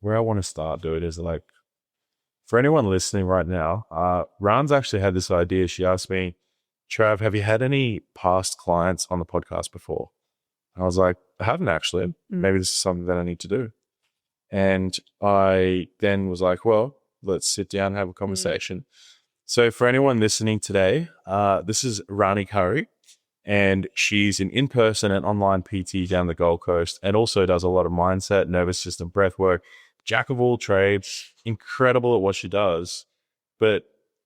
where I want to start, dude, is like, for anyone listening right now, Ran's actually had this idea. She asked me, Trav, have you had any past clients on the podcast before? I was like, I haven't actually. Maybe this is something that I need to do. And I then was like, well, let's sit down and have a conversation. So for anyone listening today, this is Rani Curry, and she's an in-person and online PT down the Gold Coast, and also does a lot of mindset, nervous system, breath work, jack of all trades, incredible at what she does. But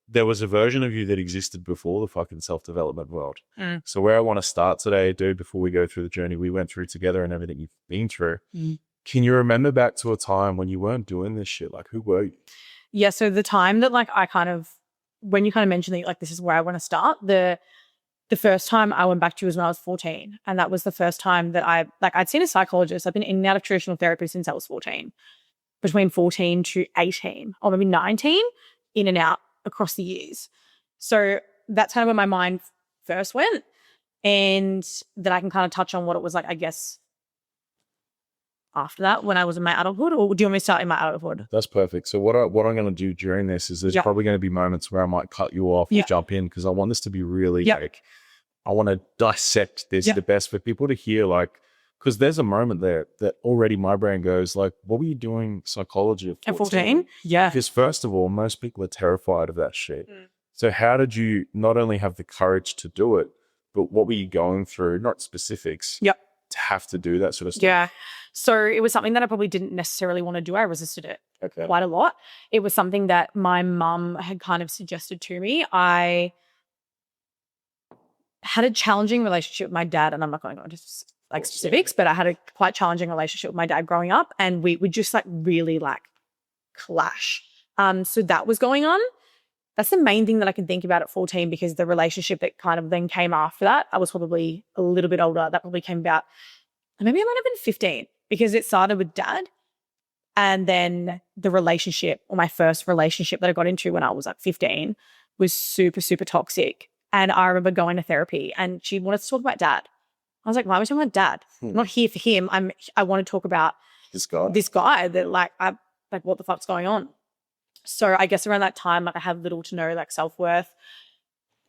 there was a version of you that existed before the fucking self-development world. So where I want to start today, dude, before we go through the journey we went through together and everything you've been through, can you remember back to a time when you weren't doing this shit? Like, who were you? Yeah, so the time that like when you kind of mentioned that like this is where I want to start, the first time I went back to was when I was 14. And that was the first time that I'd seen a psychologist. I've been in and out of traditional therapy since I was 14. Between 14 to 18 or maybe 19, in and out across the years. So that's kind of where my mind first went. And then I can kind of touch on what it was like, I guess, after that when I was in my adulthood, or do you want me to start in my adulthood? That's perfect. So what I'm going to do during this is there's probably going to be moments where I might cut you off or jump in, because I want this to be really like, I want to dissect this the best for people to hear, like, because there's a moment there that already my brain goes like, what were you doing psychology at 14? Yeah. Because first of all, most people are terrified of that shit. So how did you not only have the courage to do it, but what were you going through, not specifics, to have to do that sort of stuff? Yeah. So it was something that I probably didn't necessarily want to do. I resisted it quite a lot. It was something that my mum had kind of suggested to me. I had a challenging relationship with my dad, and I'm not going to go into like specifics, but I had a quite challenging relationship with my dad growing up, and we would just like really like clash. So that was going on. That's the main thing that I can think about at 14, because the relationship that kind of then came after that, I was probably a little bit older. That probably came about, maybe I might have been 15, because it started with dad. And then the relationship, or my first relationship that I got into when I was like 15, was super, super toxic. And I remember going to therapy, and she wanted to talk about dad. I was like, why am I talking about dad? I'm not here for him. I want to talk about this guy that like what the fuck's going on? So I guess around that time, like I had little to no like self-worth.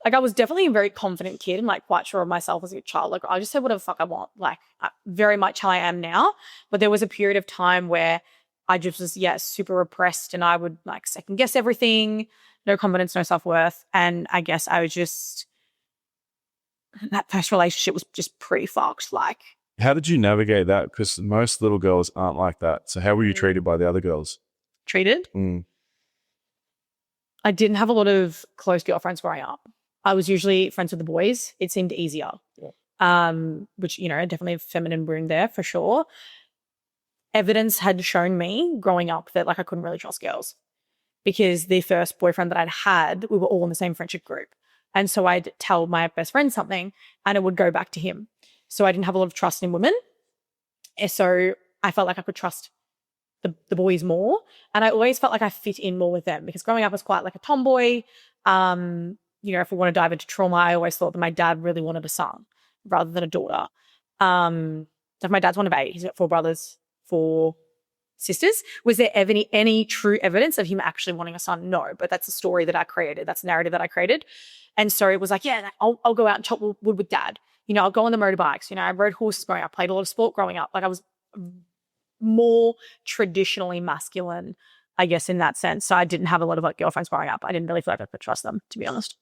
Like I was definitely a very confident kid and like quite sure of myself as a child. Like I just said whatever the fuck I want, like very much how I am now. But there was a period of time where I just was, super repressed, and I would like second guess everything, no confidence, no self-worth. And I guess I was just, that first relationship was just pretty fucked. Like, how did you navigate that? Because most little girls aren't like that. So how were you treated by the other girls? Treated? I didn't have a lot of close girlfriends growing up. I was usually friends with the boys. It seemed easier. Which, definitely a feminine wound there for sure. Evidence had shown me growing up that like I couldn't really trust girls, because the first boyfriend that I'd had, we were all in the same friendship group. And so I'd tell my best friend something and it would go back to him. So I didn't have a lot of trust in women. And so I felt like I could trust the boys more. And I always felt like I fit in more with them, because growing up I was quite like a tomboy. If we want to dive into trauma, I always thought that my dad really wanted a son rather than a daughter. So my dad's one of 8. He's got 4 brothers, 4 sisters. Was there ever any true evidence of him actually wanting a son? No, but that's a story that I created. That's a narrative that I created. And so it was like, I'll go out and chop wood with dad. I'll go on the motorbikes. I rode horses growing up, played a lot of sport growing up. Like I was more traditionally masculine, I guess, in that sense. So I didn't have a lot of like girlfriends growing up. I didn't really feel like I could trust them, to be honest.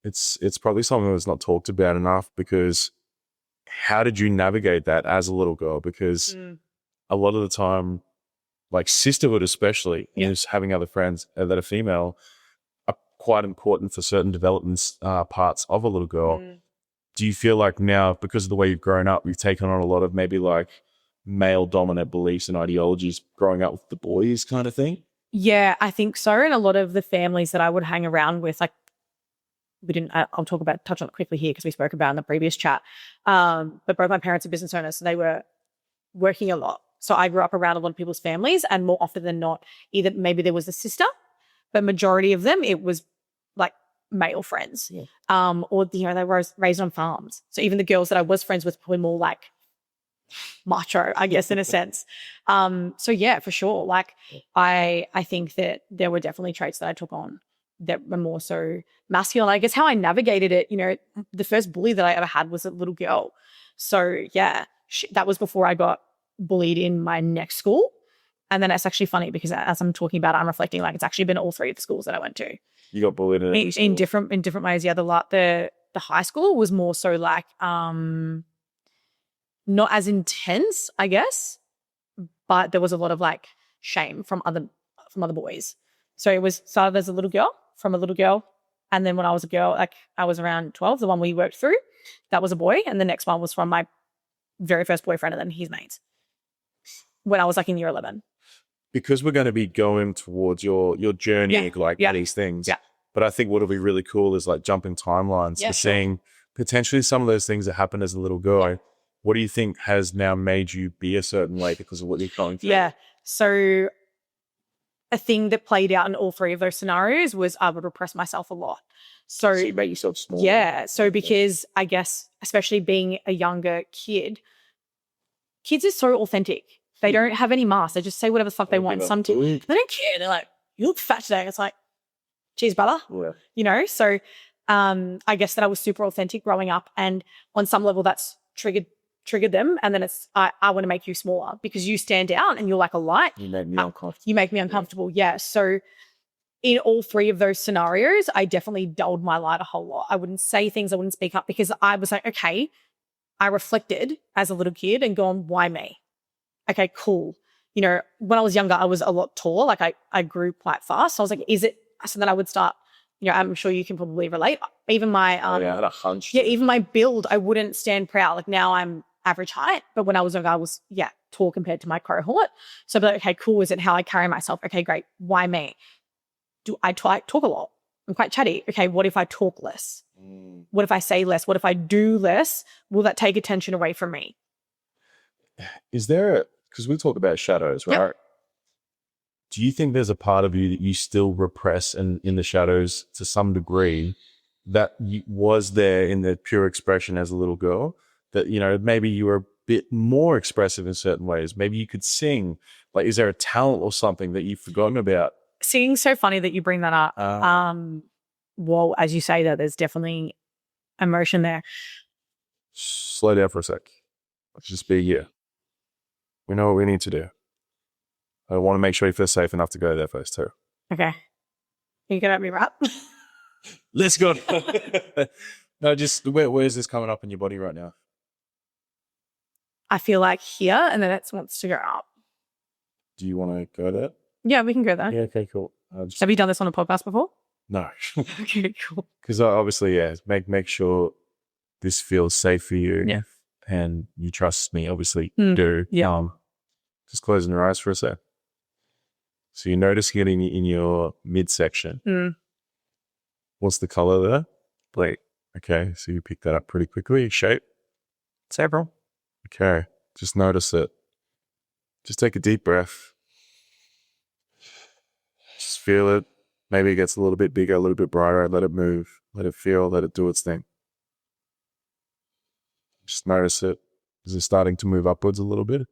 It's probably something that's not talked about enough, because how did you navigate that as a little girl? Because a lot of the time, like sisterhood especially, is having other friends that are female are quite important for certain development parts of a little girl. Do you feel like now, because of the way you've grown up, you've taken on a lot of maybe like male dominant beliefs and ideologies growing up with the boys kind of thing? Yeah, I think so. And a lot of the families that I would hang around with, like I'll touch on it quickly here because we spoke about it in the previous chat. But both my parents are business owners, so they were working a lot. So I grew up around a lot of people's families, and more often than not, either maybe there was a sister, but majority of them, it was like male friends. Or, they were raised on farms. So even the girls that I was friends with, probably more like macho, I guess, in a sense. So yeah, for sure. Like I think that there were definitely traits that I took on that were more so masculine. I guess how I navigated it, the first bully that I ever had was a little girl. So yeah, that was before I got bullied in my next school. And then it's actually funny because as I'm talking about it, I'm reflecting like it's actually been all three of the schools that I went to. You got bullied in different ways. Yeah, the high school was more so like not as intense, I guess, but there was a lot of like shame from other boys. So it was started as a little girl, and then when I was a girl, like I was around 12, the one we worked through, that was a boy, and the next one was from my very first boyfriend and then his mates when I was like in year 11. Because we're going to be going towards your journey, these things. Yeah. But I think what'll be really cool is like jumping timelines for seeing potentially some of those things that happened as a little girl. Yeah. What do you think has now made you be a certain way because of what you're going through? Yeah. So a thing that played out in all three of those scenarios was I would repress myself a lot. So you make yourself small. Yeah. So because I guess, especially being a younger kid, kids are so authentic. They don't have any mask. They just say whatever the fuck they want. They don't care. They're like, you look fat today. It's like, cheers, brother. Yeah. So I guess that I was super authentic growing up, and on some level that's triggered them, and then it's I want to make you smaller because you stand out and you're like a light. You make me uncomfortable. You make me uncomfortable. Yeah. So in all three of those scenarios, I definitely dulled my light a whole lot. I wouldn't say things. I wouldn't speak up because I was like, okay, I reflected as a little kid and gone, why me? Okay, cool. When I was younger, I was a lot taller. Like I grew quite fast. So I was like, is it? So then I would start, I'm sure you can probably relate. Even my, I had a hunch. Yeah, even my build, I wouldn't stand proud. Like now I'm average height, but when I was younger, I was, tall compared to my cohort. So I'd be like, okay, cool. Is it how I carry myself? Okay, great. Why me? Do I talk a lot? I'm quite chatty. Okay, what if I talk less? What if I say less? What if I do less? Will that take attention away from me? Is there, because we talk about shadows, right? Yep. Do you think there's a part of you that you still repress in the shadows to some degree that was there in the pure expression as a little girl? That, maybe you were a bit more expressive in certain ways. Maybe you could sing. Like, is there a talent or something that you've forgotten about? Singing's so funny that you bring that up. Well, as you say that, there's definitely emotion there. Slow down for a sec. Let's just be here. We know what we need to do. I want to make sure you feel safe enough to go there first too. Okay. Are you going to let me rap? Let's go. No, just where's this coming up in your body right now? I feel like here, and then it wants to go up. Do you want to go there? Yeah, we can go there. Yeah, okay, cool. Have you done this on a podcast before? No. Okay, cool. Because obviously, make sure this feels safe for you. Yeah. And you trust me, obviously. Do. Yeah. Just closing your eyes for a sec. So you notice it in your midsection. What's the color there? Blue. Okay, so you pick that up pretty quickly. Shape? Several. Okay, just notice it. Just take a deep breath. Just feel it. Maybe it gets a little bit bigger, a little bit brighter. Let it move. Let it feel. Let it do its thing. Just notice it. Is it starting to move upwards a little bit?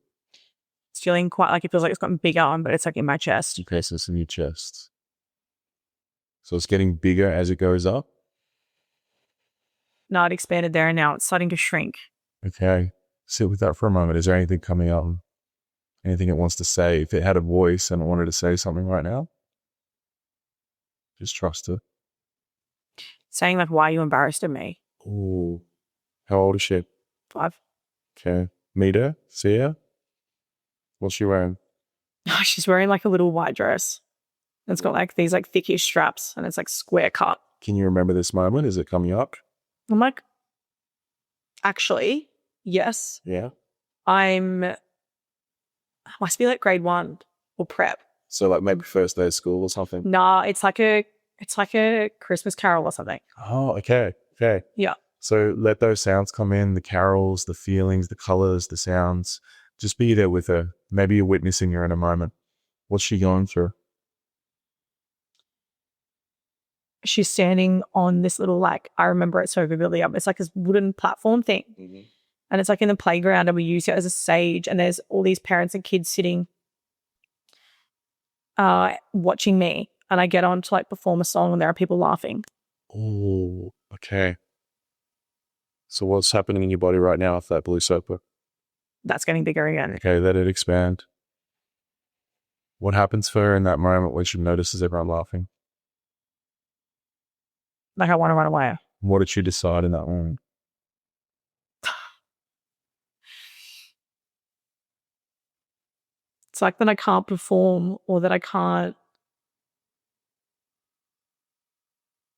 It's feeling quite like it feels like it's gotten bigger, but it's like in my chest. Okay, so it's in your chest. So it's getting bigger as it goes up? No, it expanded there and now it's starting to shrink. Okay, sit with that for a moment. Is there anything coming up? Anything it wants to say? If it had a voice and it wanted to say something right now, just trust it. Saying like, why are you embarrassed of me? Ooh. How old is she? 5. Okay. Meet her? See her? What's she wearing? Oh, she's wearing like a little white dress. It's got like these like thickish straps and it's like square cut. Can you remember this moment? Is it coming up? I'm like, actually, yes. Yeah. I must be like grade 1 or prep. So like maybe first day of school or something? Nah, it's like a Christmas carol or something. Oh, okay. Okay. Yeah. So let those sounds come in, the carols, the feelings, the colors, the sounds. Just be there with her. Maybe you're witnessing her in a moment. What's she going through? She's standing on this little, like, I remember it so vividly. It's like this wooden platform thing. And it's like in the playground and we use it as a stage and there's all these parents and kids sitting watching me, and I get on to like perform a song and there are people laughing. Oh, okay. So what's happening in your body right now with that blue circle? That's getting bigger again. Okay, let it expand. What happens for her in that moment when she notices everyone laughing? Like I want to run away. What did she decide in that moment? It's like that I can't perform or that I can't.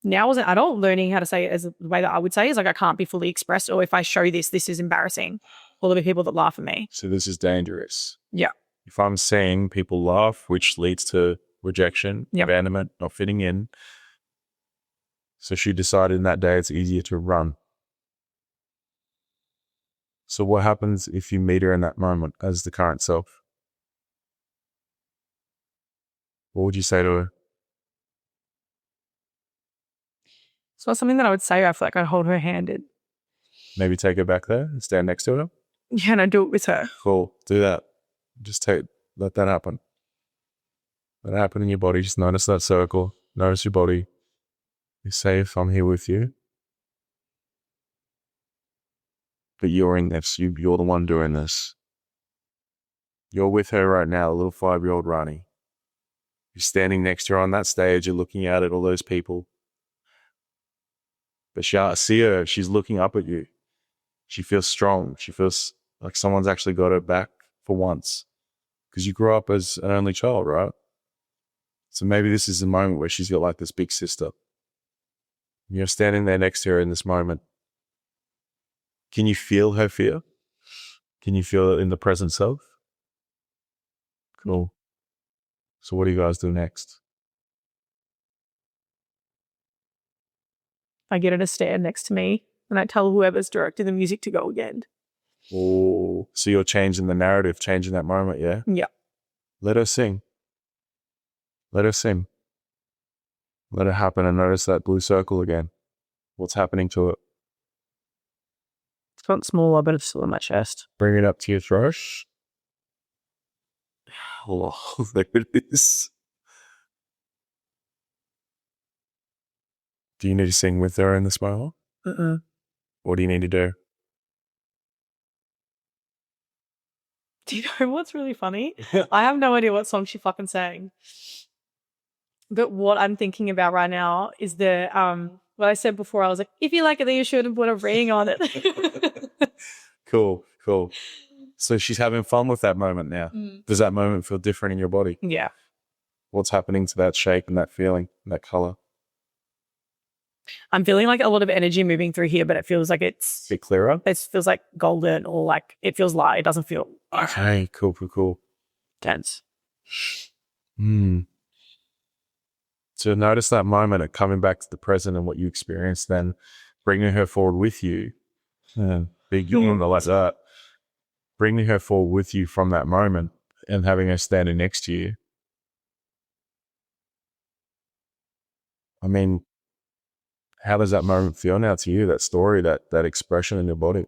Now as an adult, learning how to say it as the way that I would say is like I can't be fully expressed, or if I show this is embarrassing. Or there'll be people that laugh at me. So this is dangerous. Yeah. If I'm seeing people laugh, which leads to rejection, Yep. abandonment, not fitting in. So she decided in that day it's easier to run. So what happens if you meet her in that moment as the current self? What would you say to her? It's not something that I would say. I feel like I'd hold her hand and Maybe take her back there and stand next to her? yeah, and I'd do it with her. Cool. Do that. Just let that happen. Let it happen in your body. Just notice that circle. Notice your body. You're safe. I'm here with you. But you're in this. You're the one doing this. You're with her right now, a little 5-year-old Rani. You're standing next to her on that stage. You're looking out at all those people. But see her. She's looking up at you. She feels strong. She feels like someone's actually got her back for once. Because you grew up as an only child, right? So maybe this is the moment where she's got like this big sister. You're standing there next to her in this moment. Can you feel her fear? Can you feel it in the present self? Cool. So what do you guys do next? I get her to stand next to me and I tell whoever's directing the music to go again. Oh, so you're changing the narrative, changing that moment, yeah? Yeah. Let her sing. Let her sing. Let it happen and notice that blue circle again. What's happening to it? It's gotten smaller, but it's still in my chest. Bring it up to your throat. Oh, there it is. Do you need to sing with her in this moment? What do you need to do? Do you know what's really funny? I have no idea what song she fucking sang. But what I'm thinking about right now is what I said before. I was like, if you like it, then you should put a ring on it. Cool. So she's having fun with that moment now. Does that moment feel different in your body? Yeah. What's happening to that shape and that feeling and that color? I'm feeling like a lot of energy moving through here, but it feels like it's A bit clearer? it feels like golden, or like it feels light. It doesn't feel Okay, cool. tense. So notice that moment of coming back to the present and what you experienced, then bringing her forward with you. Big yawn like that. Bringing her forward with you from that moment and having her standing next to you. I mean, how does that moment feel now to you? That story, that expression in your body?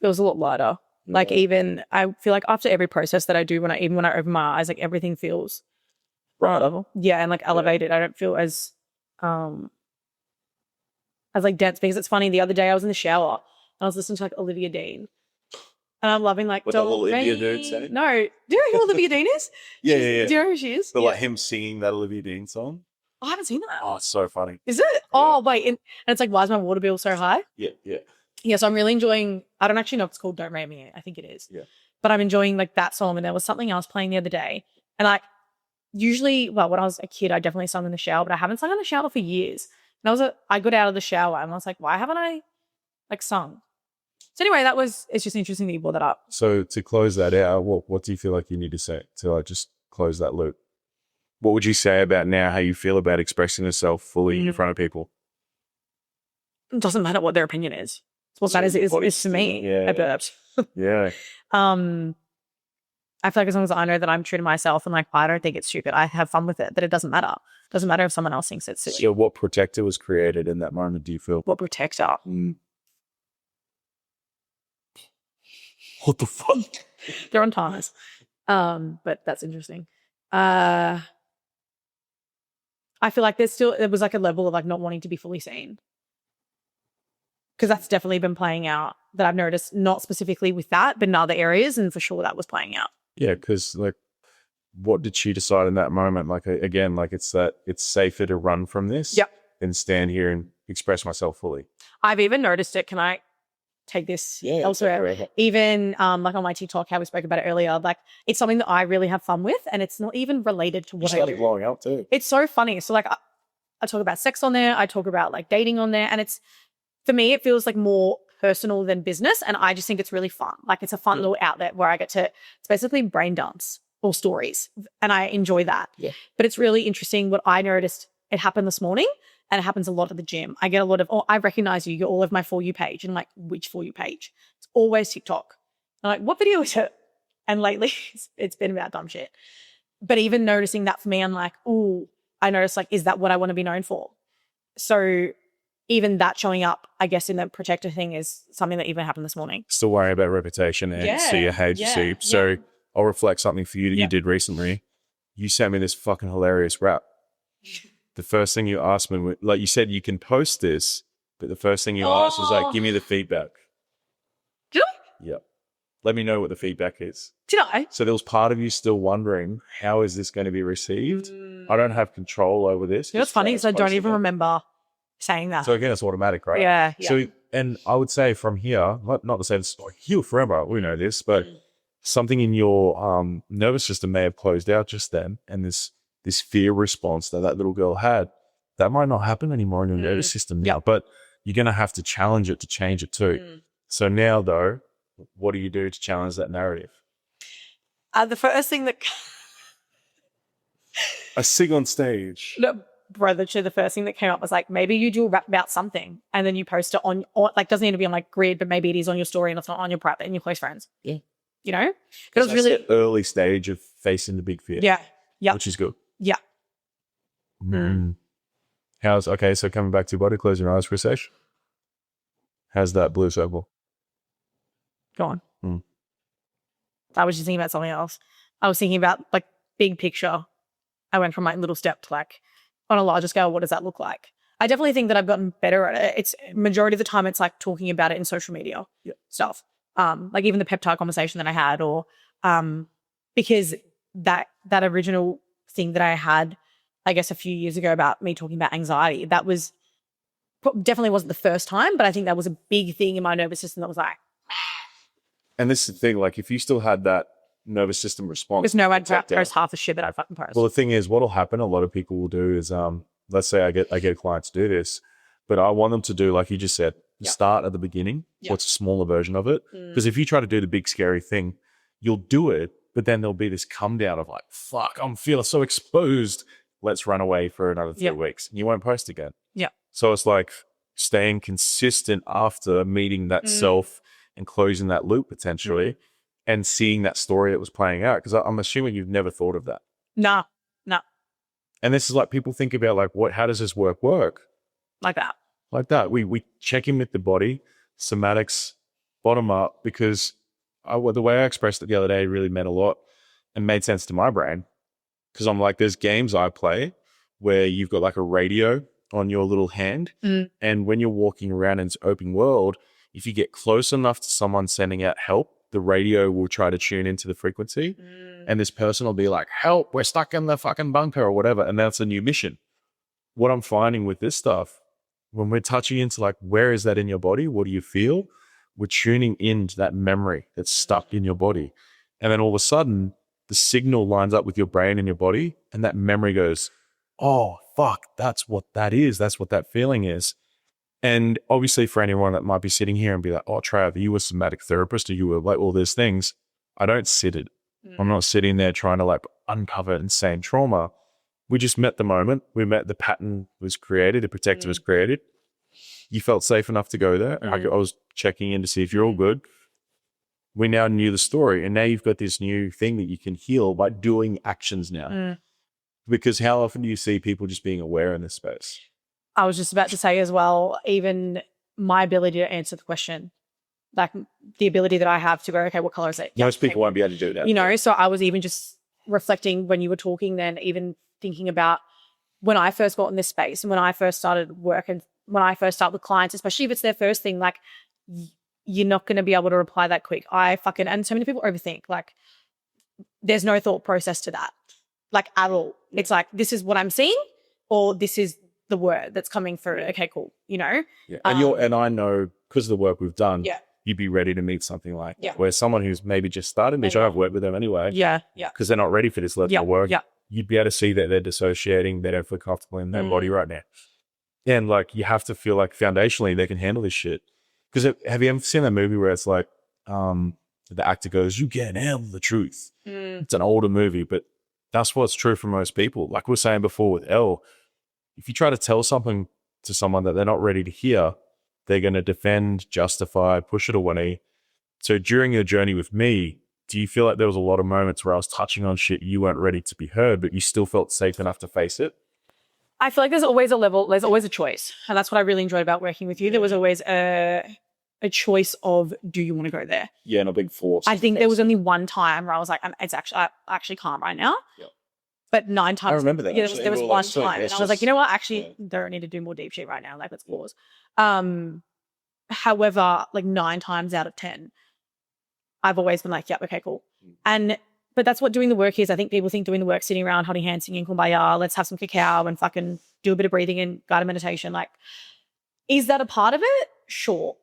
Feels a lot lighter. Yeah. Like even I feel like after every process that I do, when I open my eyes, like everything feels Right. yeah, and like elevated. I don't feel as like dense, because it's funny. The other day I was in the shower and I was listening to like Olivia Dean, and I'm loving like What the Olivia dude say? No, do you know who Olivia Dean is? Yeah. Do you know who she is? But like him singing that Olivia Dean song? I haven't seen that. Oh, it's so funny. Is it? Oh wait, and it's like, why is my water bill so high? Yeah. Yeah, so I'm really enjoying. I don't actually know if it's called "Don't Rate Me." I think it is. Yeah. But I'm enjoying like that song, and there was something else playing the other day, and like usually, well, when I was a kid, I definitely sung in the shower, but I haven't sung in the shower for years. And I got out of the shower and I was like, why haven't I like sung? So anyway, it's just interesting that you brought that up. So to close that out, what do you feel like you need to say to like just close that loop? What would you say about now how you feel about expressing yourself fully in front of people? It doesn't matter what their opinion is. What matters is for me. Yeah. I burped. Yeah. I feel like as long as I know that I'm true to myself and like I don't think it's stupid, I have fun with it, that it doesn't matter. It doesn't matter if someone else thinks it's silly. So what protector was created in that moment, do you feel? What protector? What the fuck? They're on timers. But that's interesting. I feel like there was like a level of like not wanting to be fully seen. Because that's definitely been playing out that I've noticed, not specifically with that, but in other areas. And for sure that was playing out. Yeah, because like, what did she decide in that moment? Like, again, like it's safer to run from this Yep. than stand here and express myself fully. I've even noticed it. Can I take this elsewhere? Even like on my TikTok, how we spoke about it earlier, like it's something that I really have fun with, and it's not even related to what I do. Blowing up too. It's so funny. So like I talk about sex on there, I talk about like dating on there, and it's, for me, it feels like more personal than business, and I just think it's really fun. Like it's a fun little outlet where I get to, it's basically brain dance or stories, and I enjoy that. Yeah. But it's really interesting what I noticed. It happened this morning. And it happens a lot at the gym. I get a lot of, oh, I recognize you. You're all of my For You page. And like, which For You page? It's always TikTok. I'm like, what video is it? And lately, it's been about dumb shit. But even noticing that for me, I'm like, oh, I noticed like, is that what I want to be known for? So even that showing up, I guess, in the protector thing is something that even happened this morning. Still worrying about reputation and CHC. So I'll reflect something for you that you did recently. You sent me this fucking hilarious rap. The first thing you asked me, like you said, you can post this, but the first thing you asked was like, give me the feedback. Did I? Yep. Let me know what the feedback is. Did I? So there was part of you still wondering, how is this going to be received? I don't have control over this. You know what's funny is I don't even remember saying that. So again, it's automatic, right? Yeah. So, and I would say from here, not to say this is here forever, we know this, but something in your nervous system may have closed out just then, and this fear response that little girl had, that might not happen anymore in your nervous system now, but you're going to have to challenge it to change it too. So now though, what do you do to challenge that narrative? The first thing that... I sing on stage. No, bro, the first thing that came up was like, maybe you do a rap about something and then you post it on like, doesn't need to be on like grid, but maybe it is on your story and it's not on your private and your close friends. Yeah. You know? But it was really... the early stage of facing the big fear. Yeah. Yeah. Which is good. Yeah. Okay, so coming back to your body, close your eyes for a sec. How's that blue circle? Go on. I was just thinking about something else. I was thinking about like big picture. I went from like little step to like on a larger scale, what does that look like? I definitely think that I've gotten better at it. It's majority of the time it's like talking about it in social media stuff. Like even the peptide conversation that I had, or because that original thing that I had, I guess a few years ago about me talking about anxiety, that was definitely wasn't the first time, but I think that was a big thing in my nervous system that was like. And this is the thing, like if you still had that nervous system response. There's no way I'd post half the shit that I'd fucking post. Well, the thing is, what'll happen, a lot of people will do is, let's say I get clients to do this, but I want them to do, like you just said, start at the beginning. What's a smaller version of it? Because if you try to do the big scary thing, you'll do it, but then there'll be this come down of like, fuck, I'm feeling so exposed. Let's run away for another 3 weeks. And you won't post again. Yeah. So it's like staying consistent after meeting that self and closing that loop potentially and seeing that story that was playing out. Because I'm assuming you've never thought of that. No. And this is like people think about like, how does this work? Like that. Like that. We check in with the body, somatics, bottom up, because the way I expressed it the other day really meant a lot and made sense to my brain. Because I'm like, there's games I play where you've got like a radio on your little hand. And when you're walking around in this open world, if you get close enough to someone sending out help, the radio will try to tune into the frequency. And this person will be like, help, we're stuck in the fucking bunker or whatever. And that's a new mission. What I'm finding with this stuff, when we're touching into like, where is that in your body? What do you feel? We're tuning into that memory that's stuck in your body. And then all of a sudden, the signal lines up with your brain and your body, and that memory goes, oh, fuck, that's what that is. That's what that feeling is. And obviously for anyone that might be sitting here and be like, oh, Trav, are you a somatic therapist or you were like all these things? I don't sit it. I'm not sitting there trying to like uncover insane trauma. We just met the moment. We met the pattern was created, the protector was created. You felt safe enough to go there. I was checking in to see if you're all good. We now knew the story, and now you've got this new thing that you can heal by doing actions now. Because how often do you see people just being aware in this space? I was just about to say as well, even my ability to answer the question like the ability that I have to go, okay, what color is it? Most people won't be able to do that. You know, so I was even just reflecting when you were talking then, even thinking about when I first got in this space and when I first started work and when I first start with clients, especially if it's their first thing, like you're not going to be able to reply that quick. And so many people overthink, like there's no thought process to that, like at all. It's like, this is what I'm seeing or this is the word that's coming through. Okay, cool. You know? Yeah. And I know because of the work we've done, Yeah. you'd be ready to meet something like Yeah. where someone who's maybe just started, which I've worked with them anyway. Yeah. Yeah. Because they're not ready for this level of work. Yeah. You'd be able to see that they're dissociating, they don't feel comfortable in their body right now. And like, you have to feel like foundationally they can handle this shit. Because have you ever seen that movie where it's like, the actor goes, you can't handle the truth. It's an older movie, but that's what's true for most people. Like we were saying before with Elle, if you try to tell something to someone that they're not ready to hear, they're going to defend, justify, push it away. So during your journey with me, do you feel like there was a lot of moments where I was touching on shit you weren't ready to be heard, but you still felt safe enough to face it? I feel like there's always a level, there's always a choice. And that's what I really enjoyed about working with you. There was always a choice of, do you want to go there? Yeah, and a big force. I think there was only one time where I was like, I actually can't right now. Yep. But 9 times. I remember that. Yeah, there was one like, time. And I was like, you know what? Actually, don't need to do more deep shit right now. Like, let's pause. However, like 9 times out of 10, I've always been like, yep, okay, cool. But that's what doing the work is. I think people think doing the work, sitting around, holding hands, singing Kumbaya, let's have some cacao and fucking do a bit of breathing and guided meditation. Like, is that a part of it? Sure.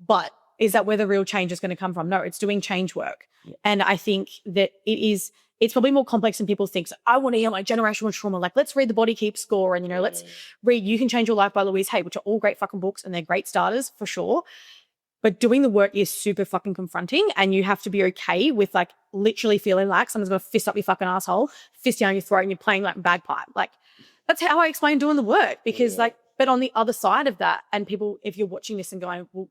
But is that where the real change is going to come from? No, it's doing change work. Yeah. And I think that it's probably more complex than people think. So I want to hear like generational trauma. Like, let's read The Body Keeps Score and, let's read You Can Change Your Life by Louise Hay, which are all great fucking books and they're great starters for sure. But doing the work is super fucking confronting and you have to be okay with like literally feeling like someone's going to fist up your fucking asshole, fist down your throat and you're playing like bagpipe. Like, that's how I explain doing the work because but on the other side of that, and people, if you're watching this and going, well,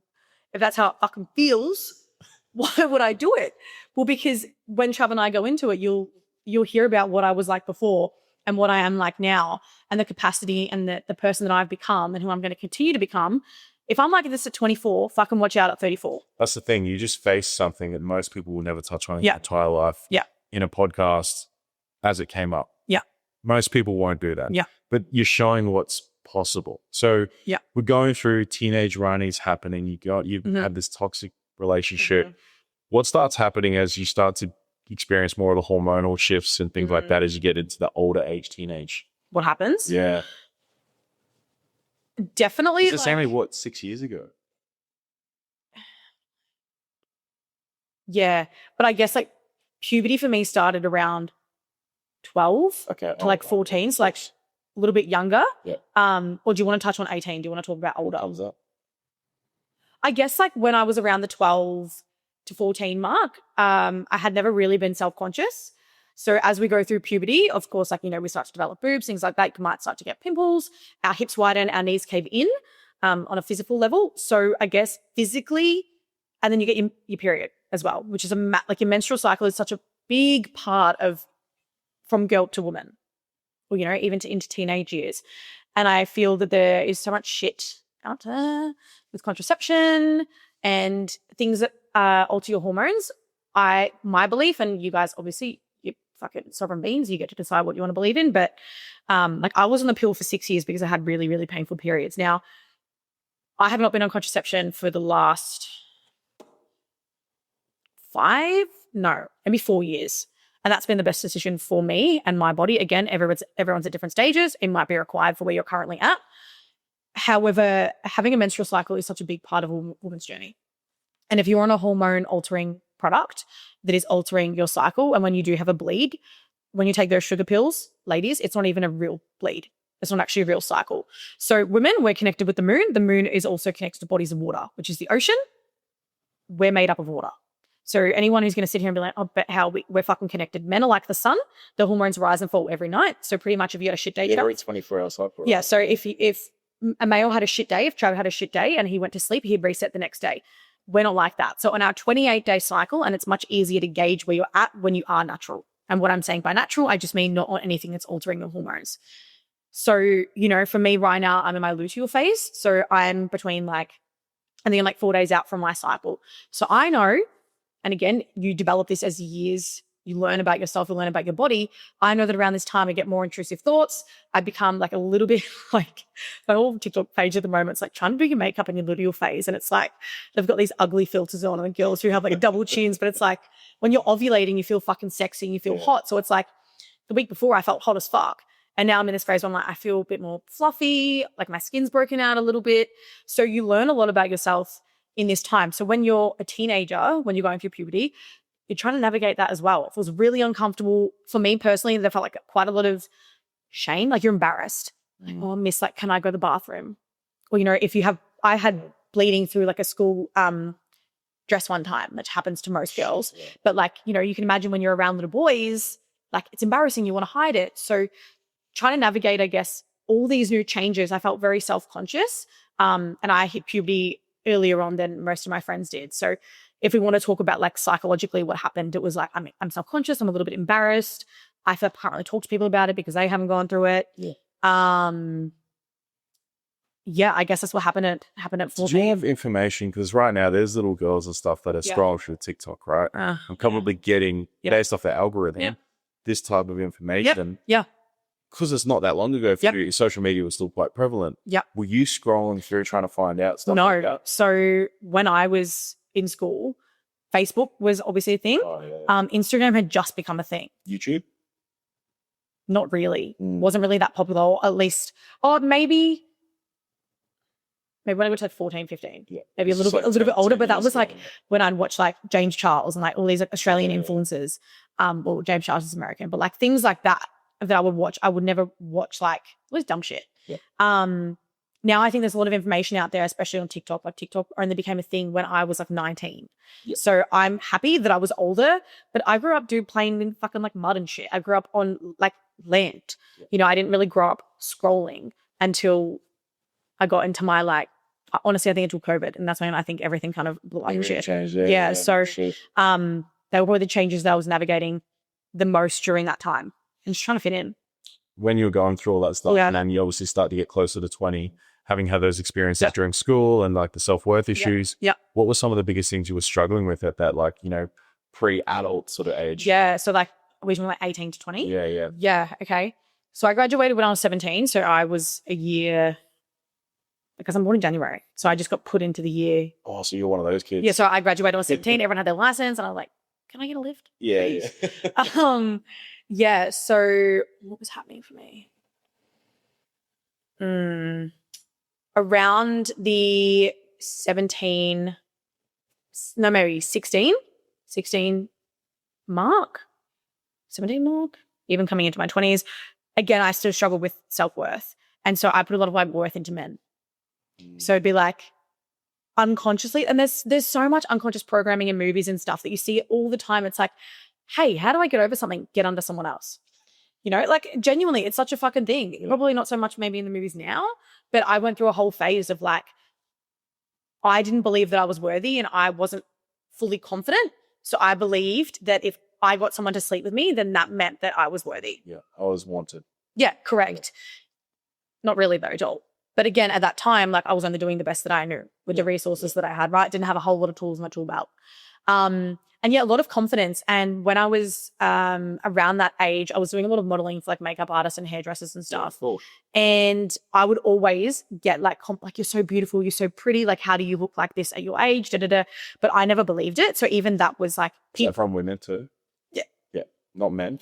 if that's how it fucking feels, why would I do it? Well, because when Trav and I go into it, you'll hear about what I was like before and what I am like now and the capacity and the person that I've become and who I'm going to continue to become. If I'm like this at 24, fucking watch out at 34. That's the thing. You just face something that most people will never touch on in their entire life. Yeah. In a podcast as it came up. Yeah. Most people won't do that. Yeah. But you're showing what's possible. So we're going through teenage Rani's happening. You've had this toxic relationship. What starts happening as you start to experience more of the hormonal shifts and things like that as you get into the older age teenage? What happens? Yeah. Definitely. It's only 6 years ago? Yeah. But I guess like puberty for me started around 12 to like 14. So like a little bit younger. Yeah. Or do you want to touch on 18? Do you want to talk about older? Thumbs up. I guess like when I was around the 12 to 14 mark, I had never really been self-conscious. So as we go through puberty, of course, like, we start to develop boobs, things like that. You might start to get pimples, our hips widen, our knees cave in on a physical level. So I guess physically, and then you get your period as well, which is like your menstrual cycle is such a big part of from girl to woman, or, even into teenage years. And I feel that there is so much shit out there with contraception and things that alter your hormones. My belief, and you guys obviously, you're fucking sovereign beings, you get to decide what you want to believe in, but like I was on the pill for 6 years because I had really, really painful periods. Now, I have not been on contraception for the last maybe 4 years. And that's been the best decision for me and my body. Again, everyone's at different stages. It might be required for where you're currently at. However, having a menstrual cycle is such a big part of a woman's journey. And if you're on a hormone altering product that is altering your cycle, and when you do have a bleed, when you take those sugar pills, ladies, it's not even a real bleed. It's not actually a real cycle. So women, we're connected with the moon. The moon is also connected to bodies of water, which is the ocean. We're made up of water. So anyone who's going to sit here and be like, oh, but how we're fucking connected. Men are like the sun. The hormones rise and fall every night. So pretty much if you had a shit day. Yeah, every 24 hours cycle. Right? Yeah, so if a male had a shit day, if Trav had a shit day and he went to sleep, he'd reset the next day. We're not like that. So on our 28-day cycle, and it's much easier to gauge where you're at when you are natural. And what I'm saying by natural, I just mean not on anything that's altering your hormones. So, for me right now, I'm in my luteal phase. So I'm between like And then I'm like 4 days out from my cycle. So I know, and again, you develop this as years, you learn about yourself, you learn about your body. I know that around this time I get more intrusive thoughts. I become like a little bit like my whole TikTok page at the moment. It's like trying to do your makeup in your luteal phase. And it's like they've got these ugly filters on, and the girls who have like double chins, but it's like when you're ovulating, you feel fucking sexy and you feel hot. So it's like the week before I felt hot as fuck. And now I'm in this phase where I'm like, I feel a bit more fluffy, like my skin's broken out a little bit. So you learn a lot about yourself in this time. So when you're a teenager, when you're going through puberty, you're trying to navigate that as well. It feels really uncomfortable. For me personally, there felt like quite a lot of shame. Like you're embarrassed. Like, oh, miss, like, can I go to the bathroom? Or, you know, I had bleeding through like a school dress one time, which happens to most girls. But like, you know, you can imagine when you're around little boys, like it's embarrassing. You want to hide it. So trying to navigate, I guess, all these new changes, I felt very self-conscious. And I hit puberty earlier on than most of my friends did. So if we want to talk about like psychologically what happened, it was like, I'm self-conscious. I'm a little bit embarrassed. I can't really talk to people about it because they haven't gone through it. Yeah, I guess that's what happened at 14. Do you have information? Because right now there's little girls and stuff that are scrolling through TikTok, right? I'm probably getting, based off the algorithm, this type of information. Yeah. Because it's not that long ago, social media was still quite prevalent. Were you scrolling through trying to find out stuff like that? So when I was in school, Facebook was obviously a thing. Instagram had just become a thing. YouTube? Not really. Wasn't really that popular, or at least, maybe when I got to like 14, 15. Maybe a little bit older, but that was like when I'd watch like James Charles and like all these like Australian influencers. Well, James Charles is American, but like things like that I would watch. I would never watch like all this dumb shit. Now I think there's a lot of information out there, especially on TikTok. Like TikTok only became a thing when I was like 19. So I'm happy that I was older, but I grew up playing in fucking like mud and shit. I grew up on like land. You know, I didn't really grow up scrolling until I got into my like, honestly, I think until COVID. And that's when I think everything kind of blew up and shit. Changed, so they were probably the changes that I was navigating the most during that time and just trying to fit in. When you were going through all that stuff, and then you obviously start to get closer to 20, having had those experiences during school and like the self-worth issues, what were some of the biggest things you were struggling with at that, like, you know, pre-adult sort of age? So like, we were like 18 to 20? Yeah, okay. So I graduated when I was 17, so I was a year, because I'm born in January, so I just got put into the year. Oh, so you're one of those kids. Yeah, so I graduated when I was 17, everyone had their license, and I was like, can I get a lift? Yeah. So what was happening for me? Around the 16 mark, 17 mark, even coming into my 20s. Again, I still struggle with self-worth. And so I put a lot of my worth into men. So it'd be like unconsciously, and there's so much unconscious programming in movies and stuff that you see it all the time. It's like, hey, how do I get over something? Get under someone else. You know, like genuinely, it's such a fucking thing. Probably not so much maybe in the movies now, but I went through a whole phase of like, I didn't believe that I was worthy and I wasn't fully confident. So I believed that if I got someone to sleep with me, then that meant that I was worthy. Yeah, I was wanted. Yeah, correct. Not really though, at all. But again, at that time, like I was only doing the best that I knew with the resources that I had, right? Didn't have a whole lot of tools in my tool belt. And yeah, a lot of confidence. And when I was around that age, I was doing a lot of modeling for like makeup artists and hairdressers and stuff. And I would always get like, you're so beautiful, you're so pretty. Like, how do you look like this at your age? But I never believed it. So even that was like. Is that from women too? Yeah. Yeah. Not men?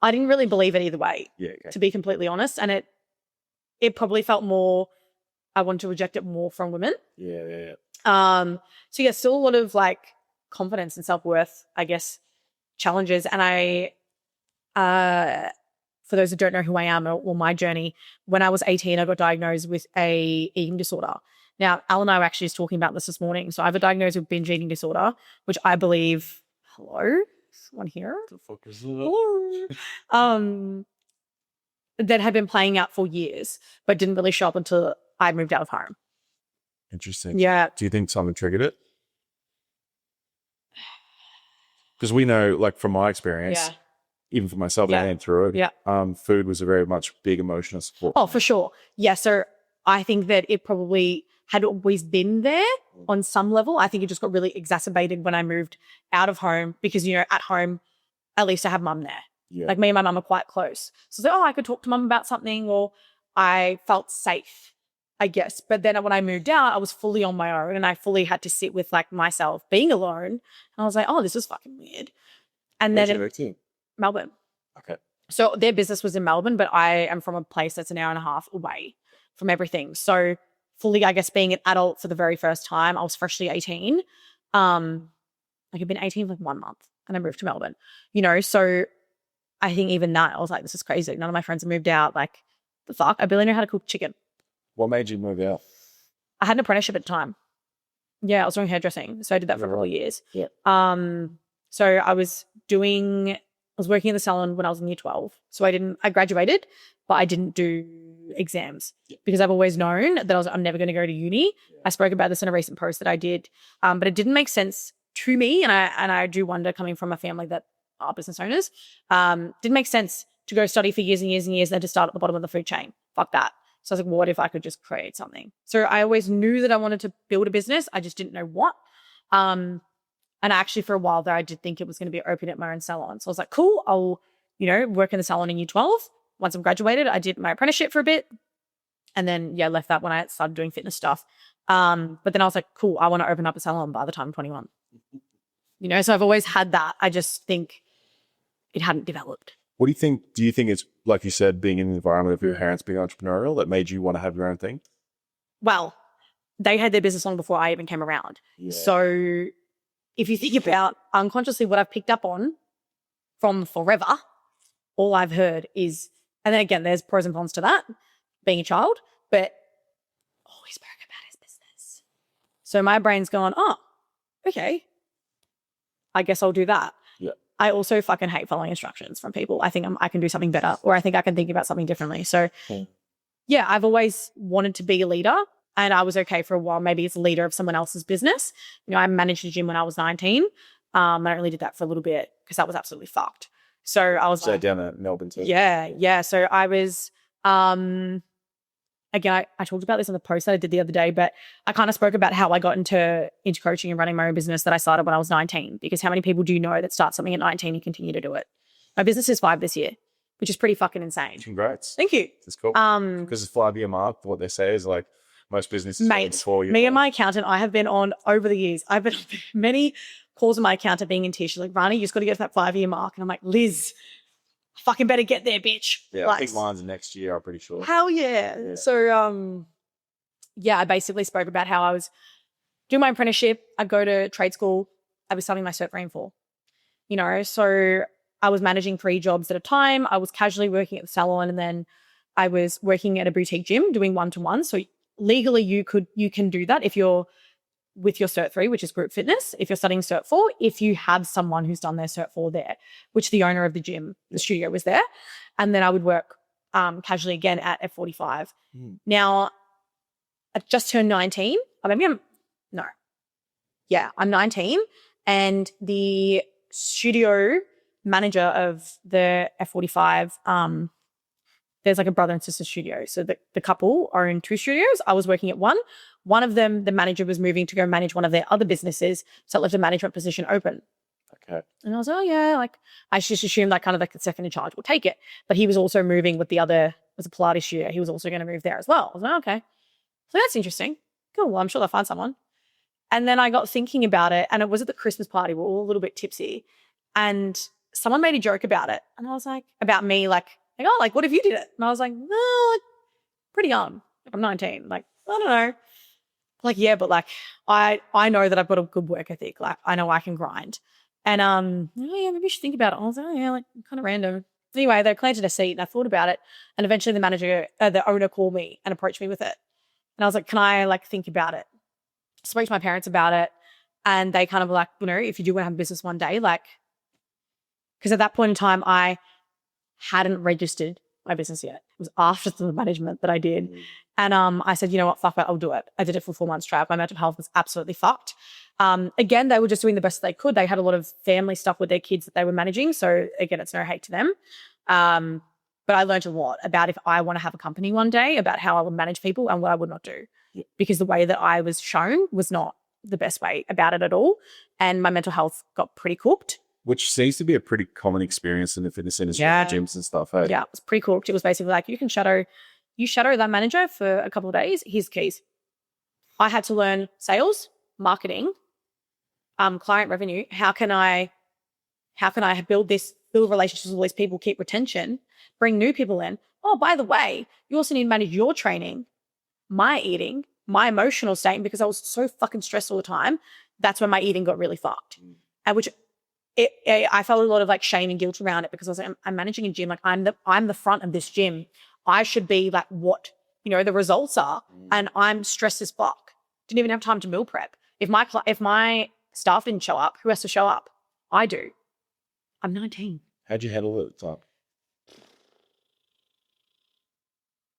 I didn't really believe it either way, to be completely honest. And it probably felt more, I wanted to reject it more from women. Yeah. So yeah, still a lot of like confidence and self-worth, I guess, challenges. And for those who don't know who I am or my journey, when I was 18, I got diagnosed with a eating disorder. Now, Al and I were actually just talking about this morning. So I have a diagnosis with binge eating disorder, which I believe, hello, someone here? What the fuck is that? That had been playing out for years, but didn't really show up until I moved out of home. Interesting. Yeah. Do you think something triggered it? Because we know, like from my experience, even for myself, I went through it. Food was a very much big emotional support. Oh, for sure. Yeah. So I think that it probably had always been there on some level. I think it just got really exacerbated when I moved out of home because, you know, at home, at least I have mum there. Yeah. Like me and my mum are quite close. So it's like, oh, I could talk to mum about something, or I felt safe, I guess. But then when I moved out, I was fully on my own and I fully had to sit with like myself being alone. And I was like, oh, this is fucking weird. And Where'd then you move to? Melbourne. Okay. So their business was in Melbourne, but I am from a place that's an hour and a half away from everything. So fully, I guess, being an adult for the very first time, I was freshly 18. Like I've been 18 for like 1 month and I moved to Melbourne, you know? So I think even that, I was like, this is crazy. None of my friends have moved out. Like, the fuck? I barely know how to cook chicken. What made you move out? I had an apprenticeship at the time. Yeah, I was doing hairdressing. So I did that for a couple of years. Yeah. So I was working in the salon when I was in year 12. So I graduated, but I didn't do exams because I've always known that I'm never going to go to uni. Yeah. I spoke about this in a recent post that I did, but it didn't make sense to me. And I do wonder, coming from a family that are business owners, didn't make sense to go study for years and years and years, then to start at the bottom of the food chain. Fuck that. So I was like, what if I could just create something? So I always knew that I wanted to build a business. I just didn't know what. And actually for a while there, I did think it was going to be open at my own salon. So I was like, cool, I'll, you know, work in the salon in year 12. Once I'm graduated, I did my apprenticeship for a bit. And then, yeah, left that when I started doing fitness stuff. But then I was like, cool, I want to open up a salon by the time I'm 21. You know, so I've always had that. I just think it hadn't developed. What do you think? Do you think it's, like you said, being in the environment of your parents being entrepreneurial that made you want to have your own thing? Well, they had their business long before I even came around. Yeah. So if you think about unconsciously what I've picked up on from forever, all I've heard is, and then again, there's pros and cons to that, being a child, but always spoke about his business. So my brain's gone, oh, okay, I guess I'll do that. Yeah. I also fucking hate following instructions from people. I think I can do something better, or I think I can think about something differently. So yeah, I've always wanted to be a leader, and I was okay for a while, maybe as a leader of someone else's business. You know, I managed a gym when I was 19. I only did that for a little bit because that was absolutely fucked. So I was like, down at Melbourne too. Yeah. So I was, again, I talked about this in the post that I did the other day, but I kind of spoke about how I got into coaching and running my own business that I started when I was 19, because how many people do you know that start something at 19 and continue to do it? My business is 5 this year, which is pretty fucking insane. Congrats. Thank you. That's cool. Because it's 5-year mark, what they say is like most businesses. Mate, me and my accountant, I have been on over the years. I've been on many calls with my accountant being in tears. She's like, Rani, you just got to get to that 5-year mark. And I'm like, Liz, fucking better get there, bitch. Yeah, like, I think mine's next year, I'm pretty sure. Hell yeah. So, yeah, I basically spoke about how I was doing my apprenticeship. I'd go to trade school. I was studying my cert for AIM4. You know, so I was managing 3 jobs at a time. I was casually working at the salon, and then I was working at a boutique gym doing one-to-one. So legally you can do that if you're with your Cert 3, which is group fitness. If you're studying Cert 4, if you have someone who's done their Cert 4 there, which the owner of the gym, the studio, was there. And then I would work casually again at F45. Now, I just turned 19. I'm 19. And the studio manager of the F45, there's like a brother and sister studio. So the couple are in 2 studios. I was working at one. One of them, the manager was moving to go manage one of their other businesses. So it left a management position open. Okay. And I was like, oh yeah, like I just assumed like kind of like the second in charge will take it. But he was also moving with the other, was a Pilates studio. He was also going to move there as well. I was like, okay. So that's interesting. Cool. Well, I'm sure they'll find someone. And then I got thinking about it, and it was at the Christmas party. We're all a little bit tipsy. And someone made a joke about it. And I was like, about me, like, oh, like, what if you did it? And I was like, well, like, pretty young. I'm 19. Like, I don't know. Like, yeah, but like, I know that I've got a good work ethic. Like, I know I can grind. And, oh yeah, maybe you should think about it. I was like, oh yeah, like, kind of random. Anyway, they planted a seed, and I thought about it. And eventually the owner called me and approached me with it. And I was like, can I like think about it? Spoke to my parents about it. And they kind of were like, you know, if you do want to have a business one day, like, because at that point in time, I hadn't registered my business yet. It was after the management that I did. And I said, you know what, fuck it, I'll do it. I did it for 4 months straight. My mental health was absolutely fucked. Again, they were just doing the best they could. They had a lot of family stuff with their kids that they were managing. So again, it's no hate to them. But I learned a lot about if I want to have a company one day, about how I would manage people and what I would not do. because the way that I was shown was not the best way about it at all. And my mental health got pretty cooked. Which seems to be a pretty common experience in the fitness industry, gyms and stuff. Hey? Yeah, it was pretty cooked. It was basically like, you shadow that manager for a couple of days. Here's the keys. I had to learn sales, marketing, client revenue. How can I build relationships with all these people, keep retention, bring new people in? Oh, by the way, you also need to manage your training, my eating, my emotional state. And because I was so fucking stressed all the time, that's when my eating got really fucked. And which I felt a lot of like shame and guilt around it, because I was like, I'm managing a gym. Like I'm the front of this gym. I should be like what, the results are. And I'm stressed as fuck. Didn't even have time to meal prep. If my staff didn't show up, who has to show up? I do. I'm 19. How'd you handle it at the time?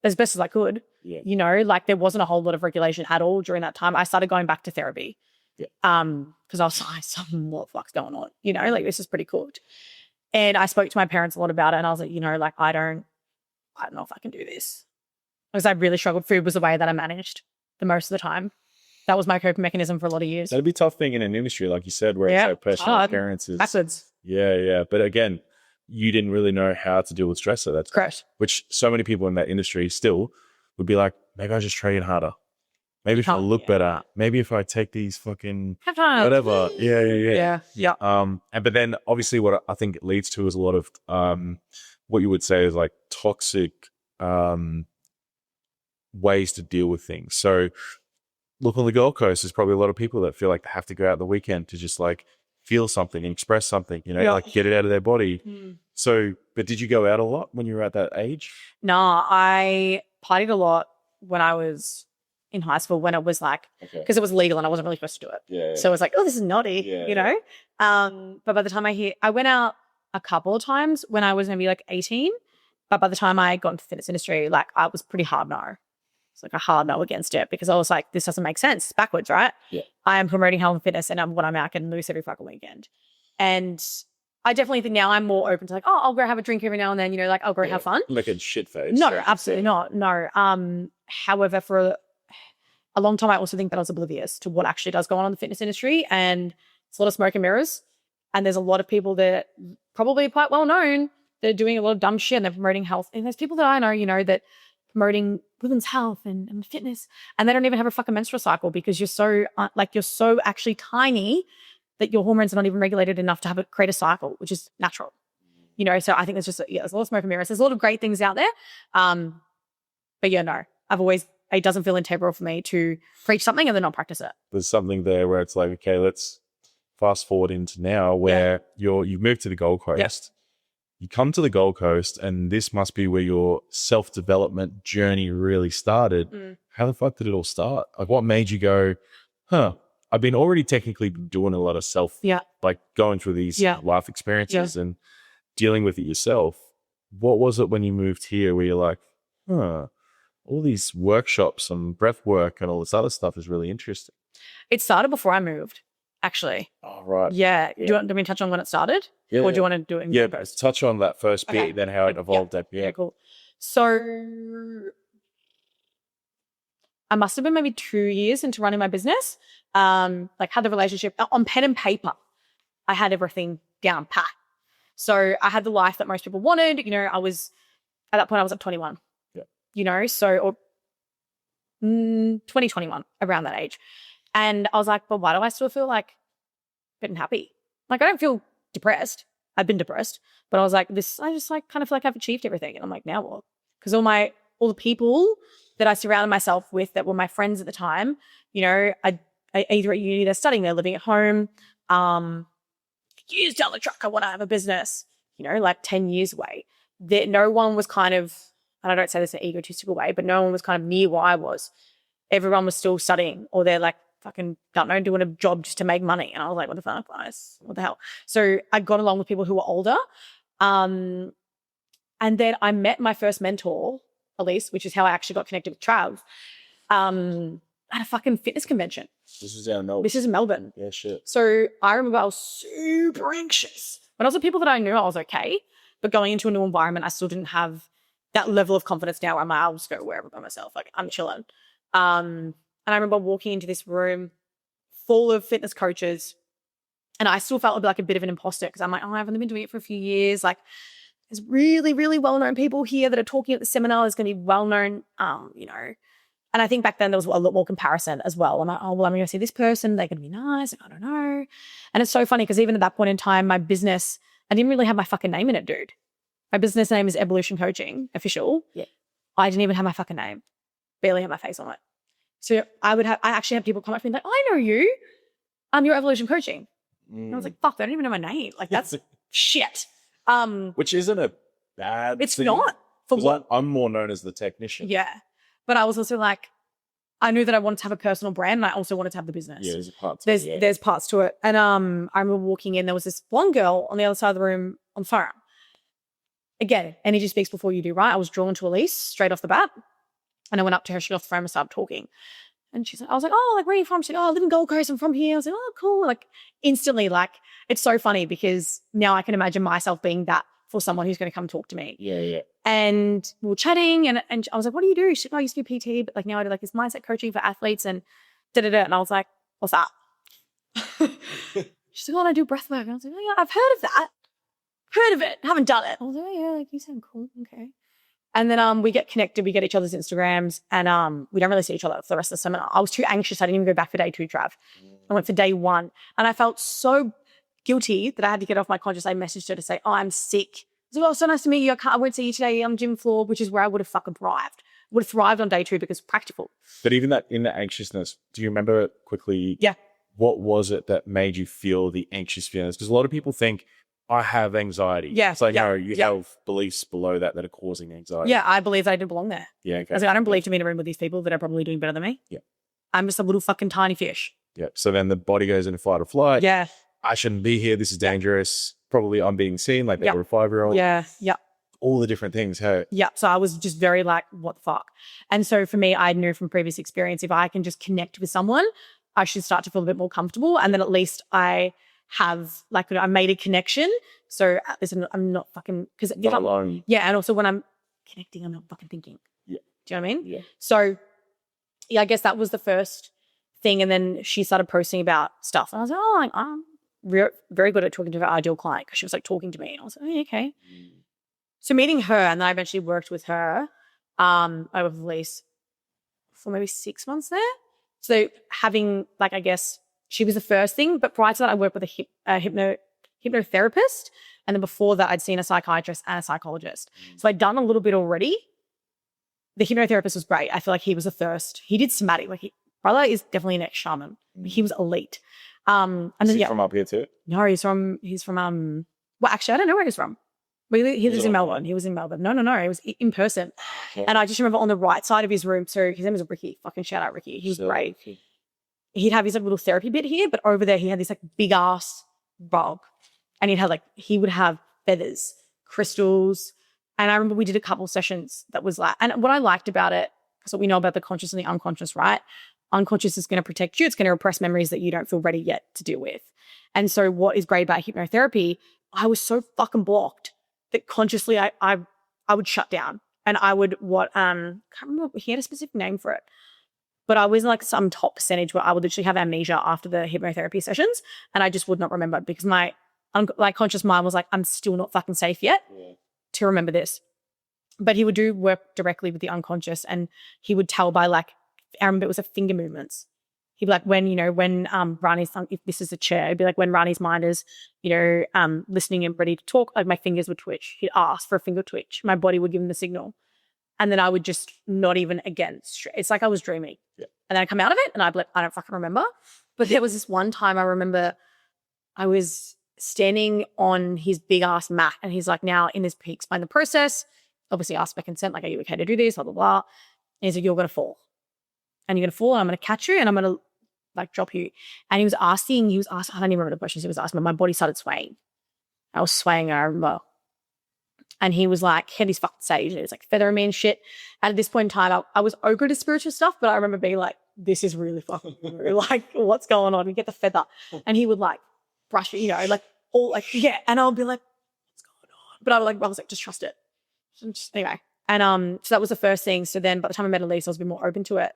As best as I could. Yeah. Like there wasn't a whole lot of regulation at all during that time. I started going back to therapy. Yeah. Because I was like, what the fuck's going on? Like this is pretty cooked. And I spoke to my parents a lot about it, and I was like, like I don't know if I can do this. Because I really struggled. Food was the way that I managed the most of the time. That was my coping mechanism for a lot of years. That'd be a tough thing in an industry, like you said, where it's so personal appearances. Backwards. Yeah. But again, you didn't really know how to deal with stress at that time. Correct. Which so many people in that industry still would be like, maybe I just train harder. Maybe if I look better. Maybe if I take these fucking whatever. Yeah. But then obviously what I think it leads to is a lot of what you would say is like toxic ways to deal with things. So look, on the Gold Coast, there's probably a lot of people that feel like they have to go out the weekend to just like feel something and express something, like get it out of their body. So, but did you go out a lot when you were at that age? No, I partied a lot when I was in high school, when it was like, because it was legal and I wasn't really supposed to do it. Yeah. So it was like, oh, this is naughty, But by the time I went out a couple of times when I was maybe like 18, but by the time I got into the fitness industry, like I was pretty hard no. It's like a hard no against it, because I was like, this doesn't make sense. It's backwards, right? Yeah. I am promoting health and fitness, and when I'm out getting loose every fucking weekend. And I definitely think now I'm more open to like, oh, I'll go have a drink every now and then, like I'll go have fun. Like a shit face. No, absolutely not. No. However, for a long time, I also think that I was oblivious to what actually does go on in the fitness industry, and it's a lot of smoke and mirrors. And there's a lot of people that probably quite well known that are doing a lot of dumb shit, and they're promoting health. And there's people that I know, that promoting women's health and fitness, and they don't even have a fucking menstrual cycle, because you're so you're so actually tiny that your hormones are not even regulated enough to create a cycle, which is natural. So I think there's just there's a lot of smoke and mirrors. There's a lot of great things out there, but no, it doesn't feel integral for me to preach something and then not practice it. There's something there where it's like, okay, let's fast forward into now where you've moved to the Gold Coast. Yeah. You come to the Gold Coast, and this must be where your self-development journey really started. How the fuck did it all start? Like, what made you go, I've been already technically doing a lot of like going through these life experiences and dealing with it yourself. What was it when you moved here where you're like, all these workshops and breath work and all this other stuff is really interesting? It started before I moved, actually. Oh, right. Yeah. Do you want me to touch on when it started? Yeah. Or do you want to do it? Yeah, but touch on that first bit, then how it evolved. Yeah, cool. So I must have been maybe 2 years into running my business. Like had the relationship on pen and paper. I had everything down pat. So I had the life that most people wanted. I was, at that point, I was at 21. So 2021, around that age. And I was like, but why do I still feel like fit and happy? Like, I don't feel depressed. I've been depressed, but I was like, I just like kind of feel like I've achieved everything. And I'm like, now what? Because all the people that I surrounded myself with that were my friends at the time, I either at uni, they're studying, they're living at home. Years down the track, I want to have a business, like 10 years away. No one was kind of, and I don't say this in an egotistical way, but no one was kind of near where I was. Everyone was still studying, or they're like fucking, don't know, doing a job just to make money. And I was like, what the fuck, guys? What the hell? So I got along with people who were older. And then I met my first mentor, Elise, which is how I actually got connected with Trav, at a fucking fitness convention. This is down in Melbourne. This is in Melbourne. Yeah, shit. So I remember I was super anxious. When I was with people that I knew, I was okay. But going into a new environment, I still didn't have that level of confidence now where I'll just go wherever by myself. Like, I'm chilling. And I remember walking into this room full of fitness coaches, and I still felt like a bit of an imposter because I'm like, oh, I haven't been doing it for a few years. Like, there's really, really well-known people here that are talking at the seminar. There's going to be well-known, And I think back then there was a lot more comparison as well. I'm like, oh, well, I'm going to see this person. They're going to be nice. Like, I don't know. And it's so funny because even at that point in time, my business, I didn't really have my fucking name in it, dude. My business name is Evolution Coaching Official. Yeah. I didn't even have my fucking name. Barely had my face on it. So I actually had people come up to me like, I know you. You're Evolution Coaching. And I was like, fuck, they don't even know my name. Like, that's shit. Which isn't a bad It's thing. not. For what? I'm more known as the technician. Yeah. But I was also like, I knew that I wanted to have a personal brand and I also wanted to have the business. Yeah, there's a part to it. There's parts to it. And I remember walking in, there was this blonde girl on the other side of the room on the phone. Again, energy speaks before you do, right? I was drawn to Elise straight off the bat. And I went up to her, she got off the phone and started talking. And she's like, I was like, oh, like, where are you from? She's like, oh, I live in Gold Coast. I'm from here. I was like, oh, cool. Like, instantly, like, it's so funny because now I can imagine myself being that for someone who's going to come talk to me. Yeah, yeah. And we were chatting and I was like, what do you do? She's like, oh, I used to be PT, but like now I do like this mindset coaching for athletes and da-da-da. And I was like, what's that? She's like, oh, I do breathwork. And I was like, oh, yeah, I've heard of that. Heard of it. Haven't done it. I was like, oh, yeah, like you sound cool. Okay. And then we get connected, we get each other's Instagrams, and we don't really see each other for the rest of the seminar. I was too anxious. I didn't even go back for day 2, Trav. I went for day 1. And I felt so guilty that I had to get off my conscious. I messaged her to say, oh, I'm sick. I was like, oh, so nice to meet you. I won't see you today on the gym floor, which is where I would have fucking thrived. Would have thrived on day 2 because it's practical. But even that, in the anxiousness, do you remember quickly? Yeah. What was it that made you feel the anxious feelings? Because a lot of people think, I have anxiety. Yeah. It's like, yeah, no, you have beliefs below that are causing anxiety. Yeah, I believe that I didn't belong there. Yeah. Okay. I was like, I don't believe to be in a room with these people that are probably doing better than me. Yeah. I'm just a little fucking tiny fish. Yeah. So then the body goes into fight or flight. Yeah. I shouldn't be here. This is dangerous. Probably I'm being seen like they Yep. were a 5-year-old. Yeah. Yeah. All the different things. Hey. Yeah. So I was just very like, what the fuck? And so for me, I knew from previous experience, if I can just connect with someone, I should start to feel a bit more comfortable. And then at least I have like, I made a connection. So listen, I'm not fucking, because Not alone. yeah. And also when I'm connecting, I'm not fucking thinking. Yeah. Do you know what I mean? Yeah. So yeah, I guess that was the first thing. And then she started posting about stuff. And I was like, oh, like, I'm very good at talking to her ideal client because she was like talking to me. And I was like, oh, okay. So meeting her, and then I eventually worked with her over at least for maybe 6 months there. So having like, I guess she was the first thing, but prior to that, I worked with a hypnotherapist. And then before that, I'd seen a psychiatrist and a psychologist. So I'd done a little bit already. The hypnotherapist was great. I feel like he was the first. He did somatic. Like brother is definitely an ex-shaman. He was elite. And Is then he from up here too? no, he's from well, actually, I don't know where he's from. But he lives in Melbourne. He was in Melbourne. No. He was in person. Okay. And I just remember on the right side of his room, so his name was Ricky. Fucking shout out Ricky. He was great. Okay. He'd have his like little therapy bit here, but over there he had this like big ass rug. And he would have feathers, crystals. And I remember we did a couple sessions that was like, and what I liked about it, because what we know about the conscious and the unconscious, right? Unconscious is going to protect you. It's going to repress memories that you don't feel ready yet to deal with. And so what is great about hypnotherapy, I was so fucking blocked that consciously I would shut down. And I would can't remember, he had a specific name for it. But I was like some top percentage where I would literally have amnesia after the hypnotherapy sessions and I just would not remember it because my conscious mind was like, I'm still not fucking safe yet to remember this. But he would do work directly with the unconscious and he would tell by like, I remember it was a finger movements. He'd be like, when Rani's, if this is a chair, it'd be like when Rani's mind is, listening and ready to talk, like my fingers would twitch. He'd ask for a finger twitch. My body would give him the signal. And then I would just not even it's like I was dreaming. Yeah. And then I come out of it and I'd be like, I don't fucking remember. But there was this one time I remember I was standing on his big ass mat and he's like, now in this, he explained the process, obviously asked my consent, like, are you okay to do this? Blah, blah, blah. And he's like, you're going to fall. And you're going to fall and I'm going to catch you and I'm going to like drop you. And he was asking, I don't even remember the questions he was asking, but my body started swaying. I was swaying, I remember. And he was like, he had his fucking sage. It was like feathering me and shit. And at this point in time, I was open to spiritual stuff, but I remember being like, this is really fucking weird. Like, what's going on? We get the feather. And he would like brush it, like all like, yeah. And I'll be like, what's going on? But I was like, just trust it. Anyway. And so that was the first thing. So then by the time I met Elise, I was a bit more open to it.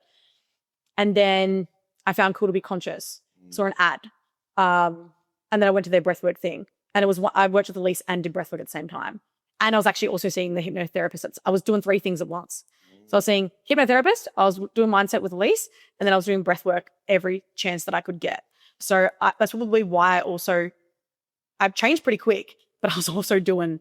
And then I found Cool to Be Conscious, saw an ad. And then I went to their breathwork thing. And it was, I worked with Elise and did breathwork at the same time. And I was actually also seeing the hypnotherapist. I was doing 3 things at once. So I was seeing hypnotherapist, I was doing mindset with Elise, and then I was doing breathwork every chance that I could get. So that's probably why I've changed pretty quick, but I was doing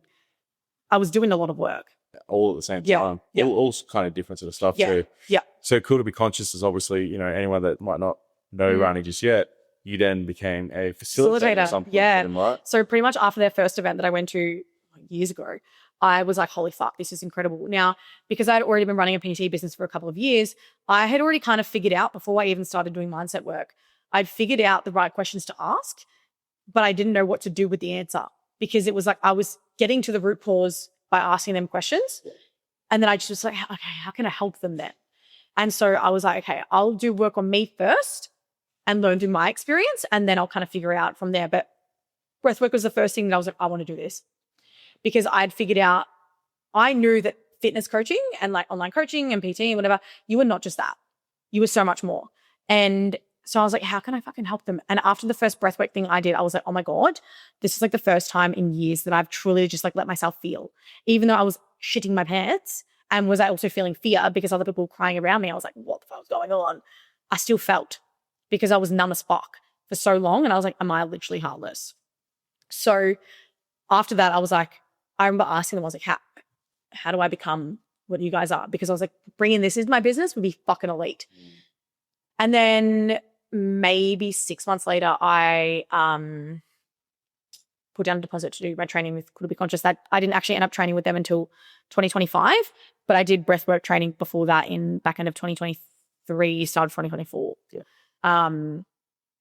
a lot of work. All at the same time. Yeah. All kind of different sort of stuff too. Yeah. So Cool to Be Conscious is obviously, anyone that might not know Rani just yet, you then became a facilitator at some point, right? So pretty much after their first event that I went to years ago, I was like, holy fuck, this is incredible. Now, because I'd already been running a PT business for a couple of years, I had already kind of figured out before I even started doing mindset work, I'd figured out the right questions to ask, but I didn't know what to do with the answer because it was like I was getting to the root cause by asking them questions. And then I just was like, okay, how can I help them then? And so I was like, okay, I'll do work on me first and learn through my experience, and then I'll kind of figure out from there. But breathwork was the first thing that I was like, I want to do this. Because I'd figured out, I knew that fitness coaching and like online coaching and PT and whatever, you were not just that. You were so much more. And so I was like, how can I fucking help them? And after the first breathwork thing I did, I was like, oh my God, this is like the first time in years that I've truly just like let myself feel. Even though I was shitting my pants and was also feeling fear because other people were crying around me, I was like, what the fuck is going on? I still felt because I was numb as fuck for so long. And I was like, am I literally heartless? So after that, I was like, I remember asking them, I was like, how do I become what you guys are? Because I was like, bringing this into my business would be fucking elite. And then maybe 6 months later, I put down a deposit to do my training with Could Be Conscious. That I didn't actually end up training with them until 2025, but I did breathwork training before that in back end of 2023, started 2024. Yeah.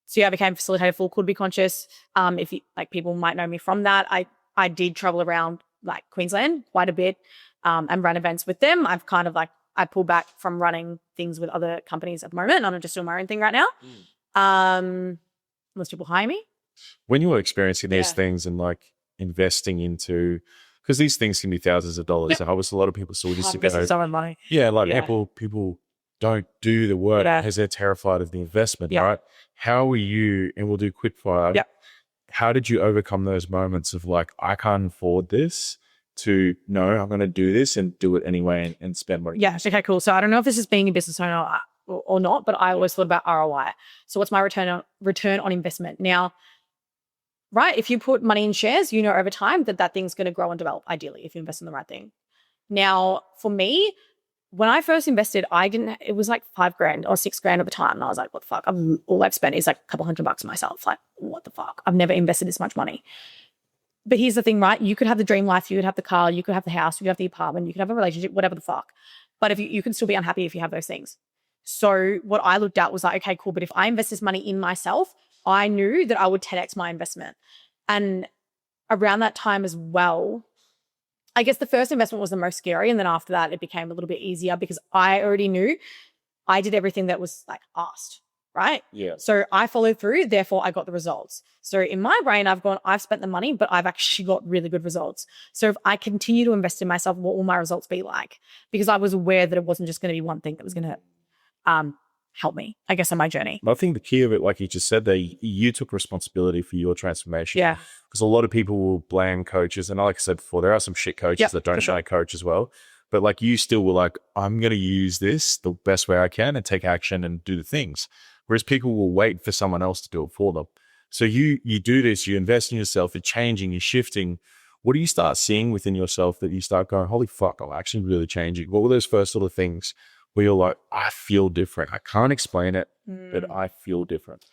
So yeah, I became facilitator for Could Be Conscious. If you, like, people might know me from that. I did travel around like Queensland quite a bit and run events with them. I've kind of like, I pull back from running things with other companies at the moment. I'm just doing my own thing right now. Unless people hire me. When you were experiencing these things and like investing into, because these things can be thousands of dollars. So obviously a lot of people saw this Someone money. Yeah, like people don't do the work because they're terrified of the investment, right? How were you, and we'll do quick fire. How did you overcome those moments of like, I can't afford this, to no, I'm going to do this and do it anyway and spend money? Yeah. Okay, cool. So I don't know if this is being a business owner or not, but I always thought about ROI. So what's my return on investment? Now, right, if you put money in shares, you know over time that thing's going to grow and develop, ideally, if you invest in the right thing. Now, for me, when I first invested, it was like $5,000 or $6,000 at the time. And I was like, what the fuck? All I've spent is like a couple $100 myself. Like, what the fuck? I've never invested this much money. But here's the thing, right? You could have the dream life, you could have the car, you could have the house, you could have the apartment, you could have a relationship, whatever the fuck. But if you can still be unhappy if you have those things. So what I looked at was like, okay, cool. But if I invest this money in myself, I knew that I would 10x my investment. And around that time as well, I guess the first investment was the most scary. And then after that, it became a little bit easier because I already knew I did everything that was like asked, right? Yeah. So I followed through, therefore I got the results. So in my brain, I've spent the money, but I've actually got really good results. So if I continue to invest in myself, what will my results be like? Because I was aware that it wasn't just going to be one thing that was going to help me, I guess, on my journey. I think the key of it, like you just said there, you took responsibility for your transformation. Yeah. Because a lot of people will blame coaches. And like I said before, there are some shit coaches that don't know coach as well. But like you still were like, I'm going to use this the best way I can and take action and do the things. Whereas people will wait for someone else to do it for them. So you do this, you invest in yourself, you're changing, you're shifting. What do you start seeing within yourself that you start going, holy fuck, I'm actually really changing? What were those first sort of things where you're like, I feel different. I can't explain it, but I feel different?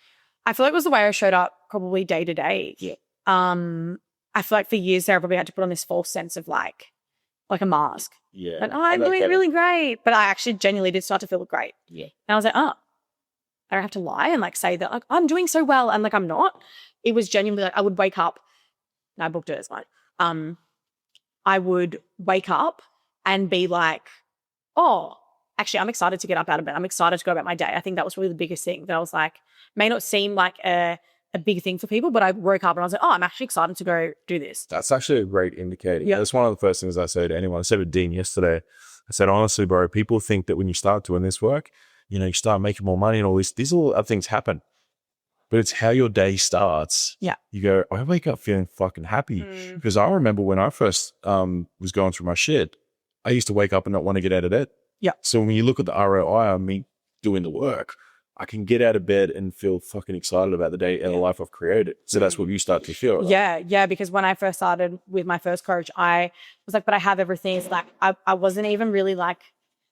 I feel like it was the way I showed up probably day to day. Yeah. I feel like for years there I probably had to put on this false sense of like a mask. Yeah. And I'm doing really great. But I actually genuinely did start to feel great. Yeah. And I was like, I don't have to lie and like say that like I'm doing so well and like I'm not. It was genuinely like I would wake up. No, I booked it as fine. I would wake up and be like, oh, actually, I'm excited to get up out of bed. I'm excited to go about my day. I think that was really the biggest thing that I was like, may not seem like a big thing for people, but I woke up and I was like, oh, I'm actually excited to go do this. That's actually a great indicator. Yeah. That's one of the first things I say to anyone. I said to Dean yesterday, I said, honestly, bro, people think that when you start doing this work, you start making more money and all this. These all other things happen. But it's how your day starts. Yeah. You go, I wake up feeling fucking happy. Because I remember when I first was going through my shit, I used to wake up and not want to get out of bed. Yeah. So when you look at the ROI on me doing the work, I can get out of bed and feel fucking excited about the day and the life I've created. So that's what you start to feel. Right? Yeah. Because when I first started with my first coach, I was like, but I have everything. It's like, I wasn't even really like,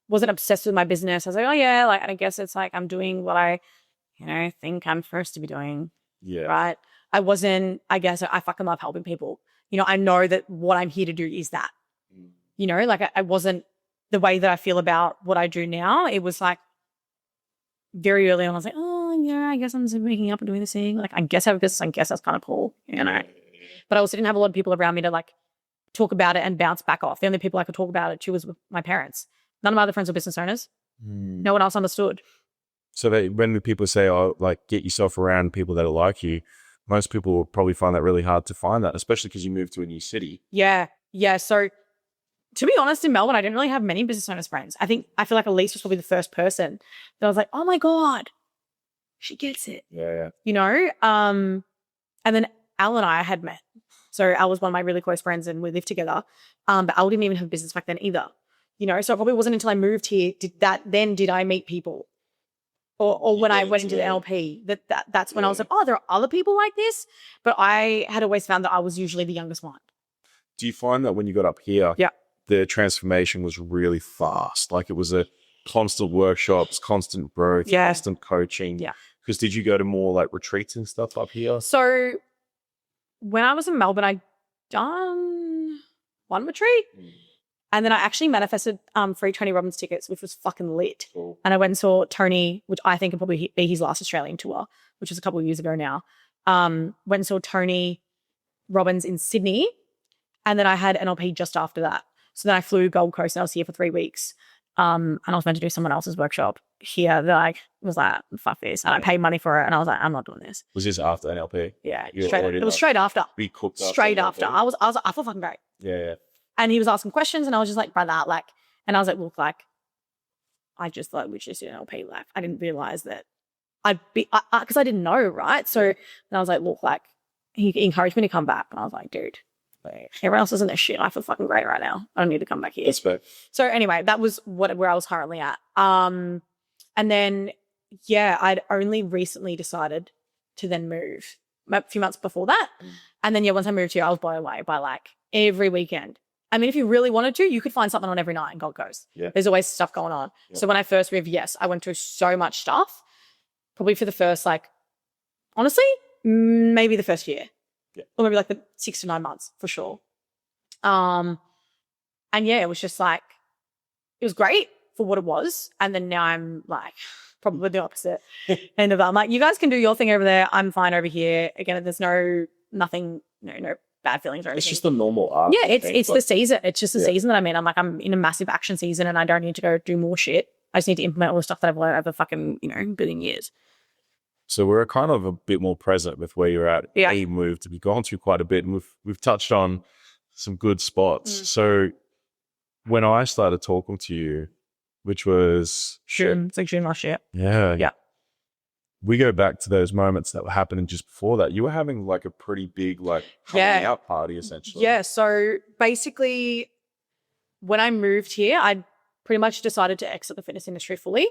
wasn't obsessed with my business. I was like, oh yeah, like, I guess it's like, I'm doing what I, think I'm supposed to be doing. Yeah. Right. I guess I fucking love helping people. I know that what I'm here to do is that, like I wasn't the way that I feel about what I do now. It was like very early on, I was like, oh yeah, I guess I'm just waking up and doing this thing. Like, I guess I have a business. I guess that's kind of cool, But I also didn't have a lot of people around me to like talk about it and bounce back off. The only people I could talk about it to was with my parents. None of my other friends were business owners. No one else understood. So that when people say, oh, like get yourself around people that are like you, most people will probably find that really hard to find that, especially because you move to a new city. Yeah. So to be honest, in Melbourne, I didn't really have many business owners friends. I feel like Elise was probably the first person that I was like, oh my God, she gets it. Yeah. And then Al and I had met. So Al was one of my really close friends and we lived together. But Al didn't even have a business back then either. So it probably wasn't until I moved here did I meet people. Or when I went into the NLP, that's when I was like, oh, there are other people like this. But I had always found that I was usually the youngest one. Do you find that when you got up here, the transformation was really fast? Like it was a constant workshops, constant growth, constant coaching. Yeah. Because did you go to more like retreats and stuff up here? So when I was in Melbourne, I'd done one retreat. And then I actually manifested free Tony Robbins tickets, which was fucking lit. Cool. And I went and saw Tony, which I think will probably be his last Australian tour, which was a couple of years ago now. Went and saw Tony Robbins in Sydney. And then I had NLP just after that. So then I flew Gold Coast and I was here for 3 weeks. And I was meant to do someone else's workshop here that I was like, fuck this. And I paid money for it. And I was like, I'm not doing this. Was this after NLP? Yeah. It was straight after. Be cooked up. Straight after. I felt fucking great. Yeah. And he was asking questions and I was just like, brother, like, and I was like, look, like, I just thought we just did NLP. Like, I didn't realize that because I didn't know, right? So then I was like, look, like, he encouraged me to come back. And I was like, dude, everyone else is in this shit. I feel fucking great right now. I don't need to come back here. That's fair. So anyway, that was where I was currently at. And then, I'd only recently decided to then move a few months before that. And then, once I moved here, I was blown away by like every weekend. I mean, if you really wanted to, you could find something on every night in Gold Coast. Yeah. There's always stuff going on. Yeah. So when I first moved, I went through so much stuff, probably for the first, like, honestly, maybe the first year. Yeah. Or maybe like the 6 to 9 months for sure. And it was just like, it was great for what it was. And then now I'm like, probably the opposite end of that. I'm like, you guys can do your thing over there. I'm fine over here. Again, there's no bad feelings or anything. It's just the normal art. Yeah, it's the season. It's just the season that I'm in. I'm like, I'm in a massive action season and I don't need to go do more shit. I just need to implement all the stuff that I've learned over fucking, billion years. So we're kind of a bit more present with where you're at. Yeah. You moved. We've gone through quite a bit and we've touched on some good spots. So when I started talking to you, which was June, it's like June last year. Yeah. We go back to those moments that were happening just before that. You were having like a pretty big like coming out party essentially. Yeah. So basically when I moved here, I pretty much decided to exit the fitness industry fully.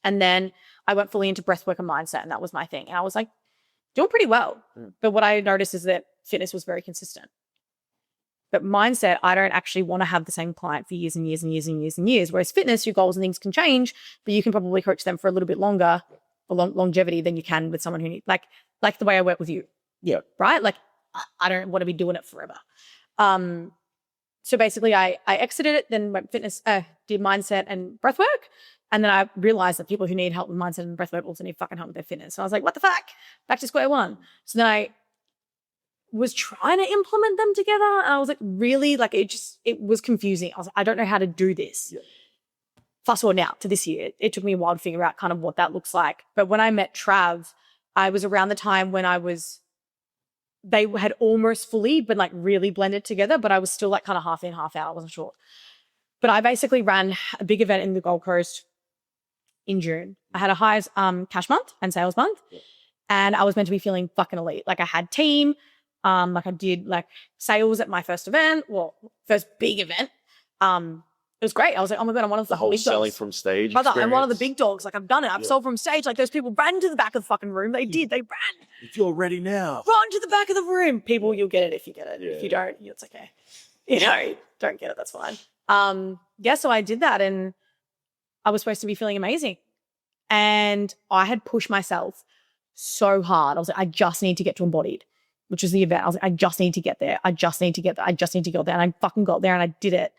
And then I went fully into breathwork and mindset and that was my thing. And I was like doing pretty well. But what I noticed is that fitness was very consistent. But mindset, I don't actually want to have the same client for years and years and years and years and years. Whereas fitness, your goals and things can change, but you can probably coach them for a little bit longer. Longevity than you can with someone who needs like the way I work with you. Yeah. Right? Like I don't want to be doing it forever. So basically I exited it, then went fitness, did mindset and breathwork. And then I realized that people who need help with mindset and breathwork also need fucking help with their fitness. So I was like, what the fuck? Back to square one. So then I was trying to implement them together. And I was like, really? Like it was confusing. I was like, I don't know how to do this. Yeah. Fast forward now to this year, it took me a while to figure out kind of what that looks like. But when I met Trav, I was around the time when they had almost fully, but like really blended together, but I was still like kind of half in, half out. I wasn't sure. But I basically ran a big event in the Gold Coast in June. I had a highest cash month and sales month. And I was meant to be feeling fucking elite. Like I had team, like I did like sales at my first event, first big event. It was great. I was like, oh my God, I'm one of the whole big selling dogs. from stage Brother, I'm one of the experience. big dogs. Like I've done it. I've sold from stage. Like those people ran to the back of the fucking room. They did. They ran. If you're ready now. Run to the back of the room. People, you'll get it if you get it. If you don't, it's okay. You know, don't get it, that's fine. So I did that and I was supposed to be feeling amazing. And I had pushed myself so hard. I was like, I just need to get to embodied, which was the event. I was like, I just need to get there. I just need to get there. I just need to go there. And I fucking got there and I did it.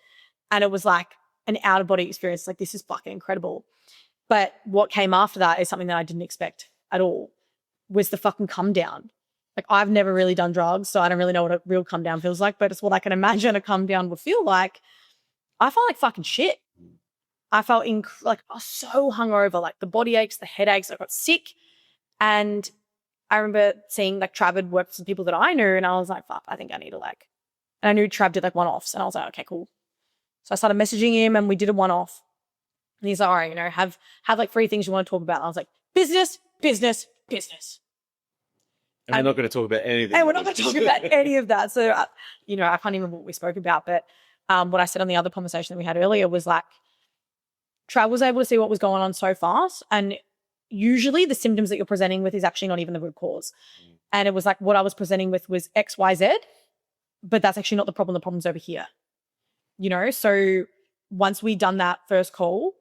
And it was like an out of body experience. Like, this is fucking incredible. But what came after that is something that I didn't expect at all, was the fucking come down. Like, I've never really done drugs, so I don't really know what a real come down feels like, but it's what I can imagine a come down would feel like. I felt like fucking shit. I felt like I was so hungover, like the body aches, the headaches. I got sick. And I remember seeing like Trav had worked with some people that I knew, and I was like, fuck, I think I need to like, and I knew Trav did like one-offs, and I was like, okay, cool. So I started messaging him and we did a one-off. And he's like, all right, you know, have like 3 things you want to talk about. And I was like, business, business, business. And we're not going to talk about anything. And we're not going to talk about any of that. So, you know, I can't even remember what we spoke about. But what I said on the other conversation that we had earlier was like, Trav was able to see what was going on so fast. And usually the symptoms that you're presenting with is actually not even the root cause. And it was like, what I was presenting with was X, Y, Z, but that's actually not the problem. The problem's over here. You know, so once we done that first call,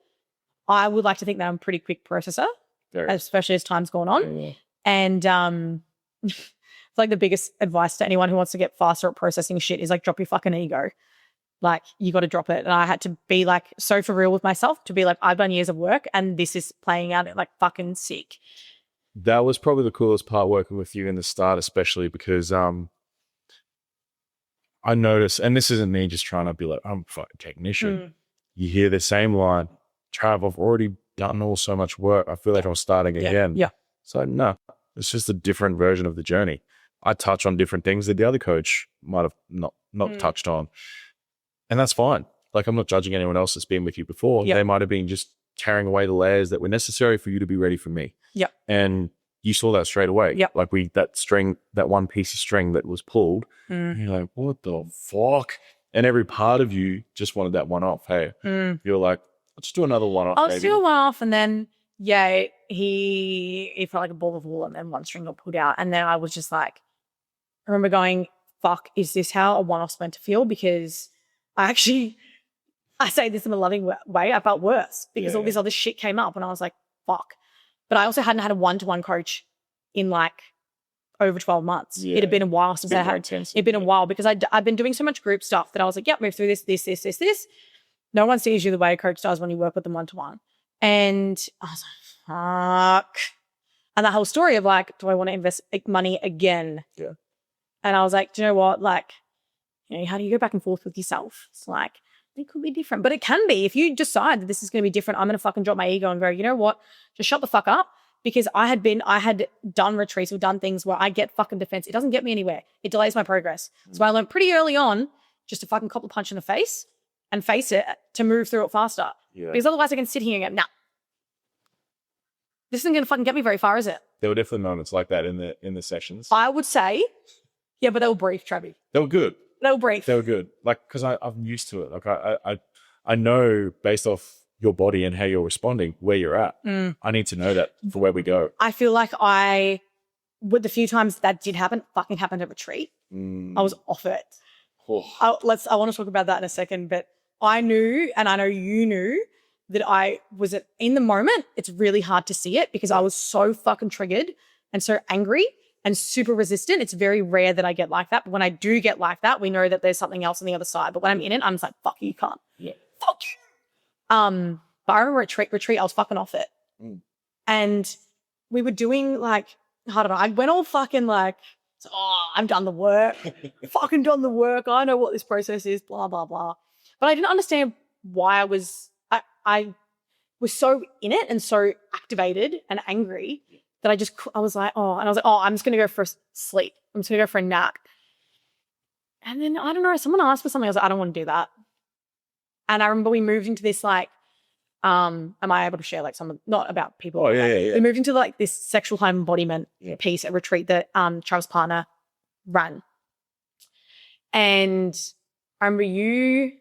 I would like to think that I'm a pretty quick processor, especially as time's gone on. Yeah. And it's like the biggest advice to anyone who wants to get faster at processing shit is like, drop your fucking ego. Like, you got to drop it. And I had to be like so for real with myself to be like, I've done years of work and this is playing out like fucking sick. That was probably the coolest part working with you in the start, especially because I noticed, and this isn't me just trying to be like, I'm a fucking technician. You hear the same line, Trav, I've already done so much work. I feel like I'm starting again. Yeah. So no, it's just a different version of the journey. I touch on different things that the other coach might have not touched on. And that's fine. Like, I'm not judging anyone else that's been with you before. They might have been just carrying away the layers that were necessary for you to be ready for me. Yep. And you saw that straight away. Yep. Like that one piece of string that was pulled. And you're like, what the fuck? And every part of you just wanted that one off. Hey, you're like, let's do another one off. I'll do one off. And then, he felt like a ball of wool and then one string got pulled out. And then I was just like, I remember going, fuck, is this how a one-off's meant to feel? Because I say this in a loving way, I felt worse because all this other shit came up and I was like, fuck. But I also hadn't had a one-to-one coach in like over 12 months. Yeah. It had been a while since I had. It'd been a while because I'd been doing so much group stuff that I was like, yep, move through this. No one sees you the way a coach does when you work with them one-to-one. And I was like, fuck. And that whole story of like, do I want to invest money again? Yeah. And I was like, do you know what? Like, you know, how do you go back and forth with yourself? It's like, it could be different, but it can be. If you decide that this is going to be different, I'm going to fucking drop my ego and go, you know what? Just shut the fuck up. Because I had done retreats or done things where I get fucking defense. It doesn't get me anywhere. It delays my progress. So I learned pretty early on just to fucking cop a punch in the face and face it to move through it faster. Yeah. Because otherwise I can sit here and go, nah, this isn't going to fucking get me very far, is it? There were definitely moments like that in the sessions. I would say, yeah, but they were brief, Travi. They were good. They were brief. They were good. Like, because I'm used to it. Like I know based off your body and how you're responding where you're at. I need to know that for where we go. I feel like with the few times that did happen, fucking happened at retreat. I was off it. Oh. I want to talk about that in a second, but I knew, and I know you knew, that I was in the moment. It's really hard to see it because I was so fucking triggered and so angry and super resistant. It's very rare that I get like that. But when I do get like that, we know that there's something else on the other side. But when I'm in it, I'm just like, fuck you, can't. Yeah. Fuck you. But I remember at retreat, I was fucking off it. And we were doing like, I don't know, I went all fucking like, I've done the work. Fucking done the work. I know what this process is, blah, blah, blah. But I didn't understand why I was so in it and so activated and angry that I was like, I'm just going to go for a sleep. I'm just going to go for a nap. And then, I don't know, someone asked for something. I was like, I don't want to do that. And I remember we moved into this like, Am I able to share like not about people? Oh, yeah. We moved into like this sexual home embodiment Yeah. piece at retreat that Travis' partner ran. And I remember you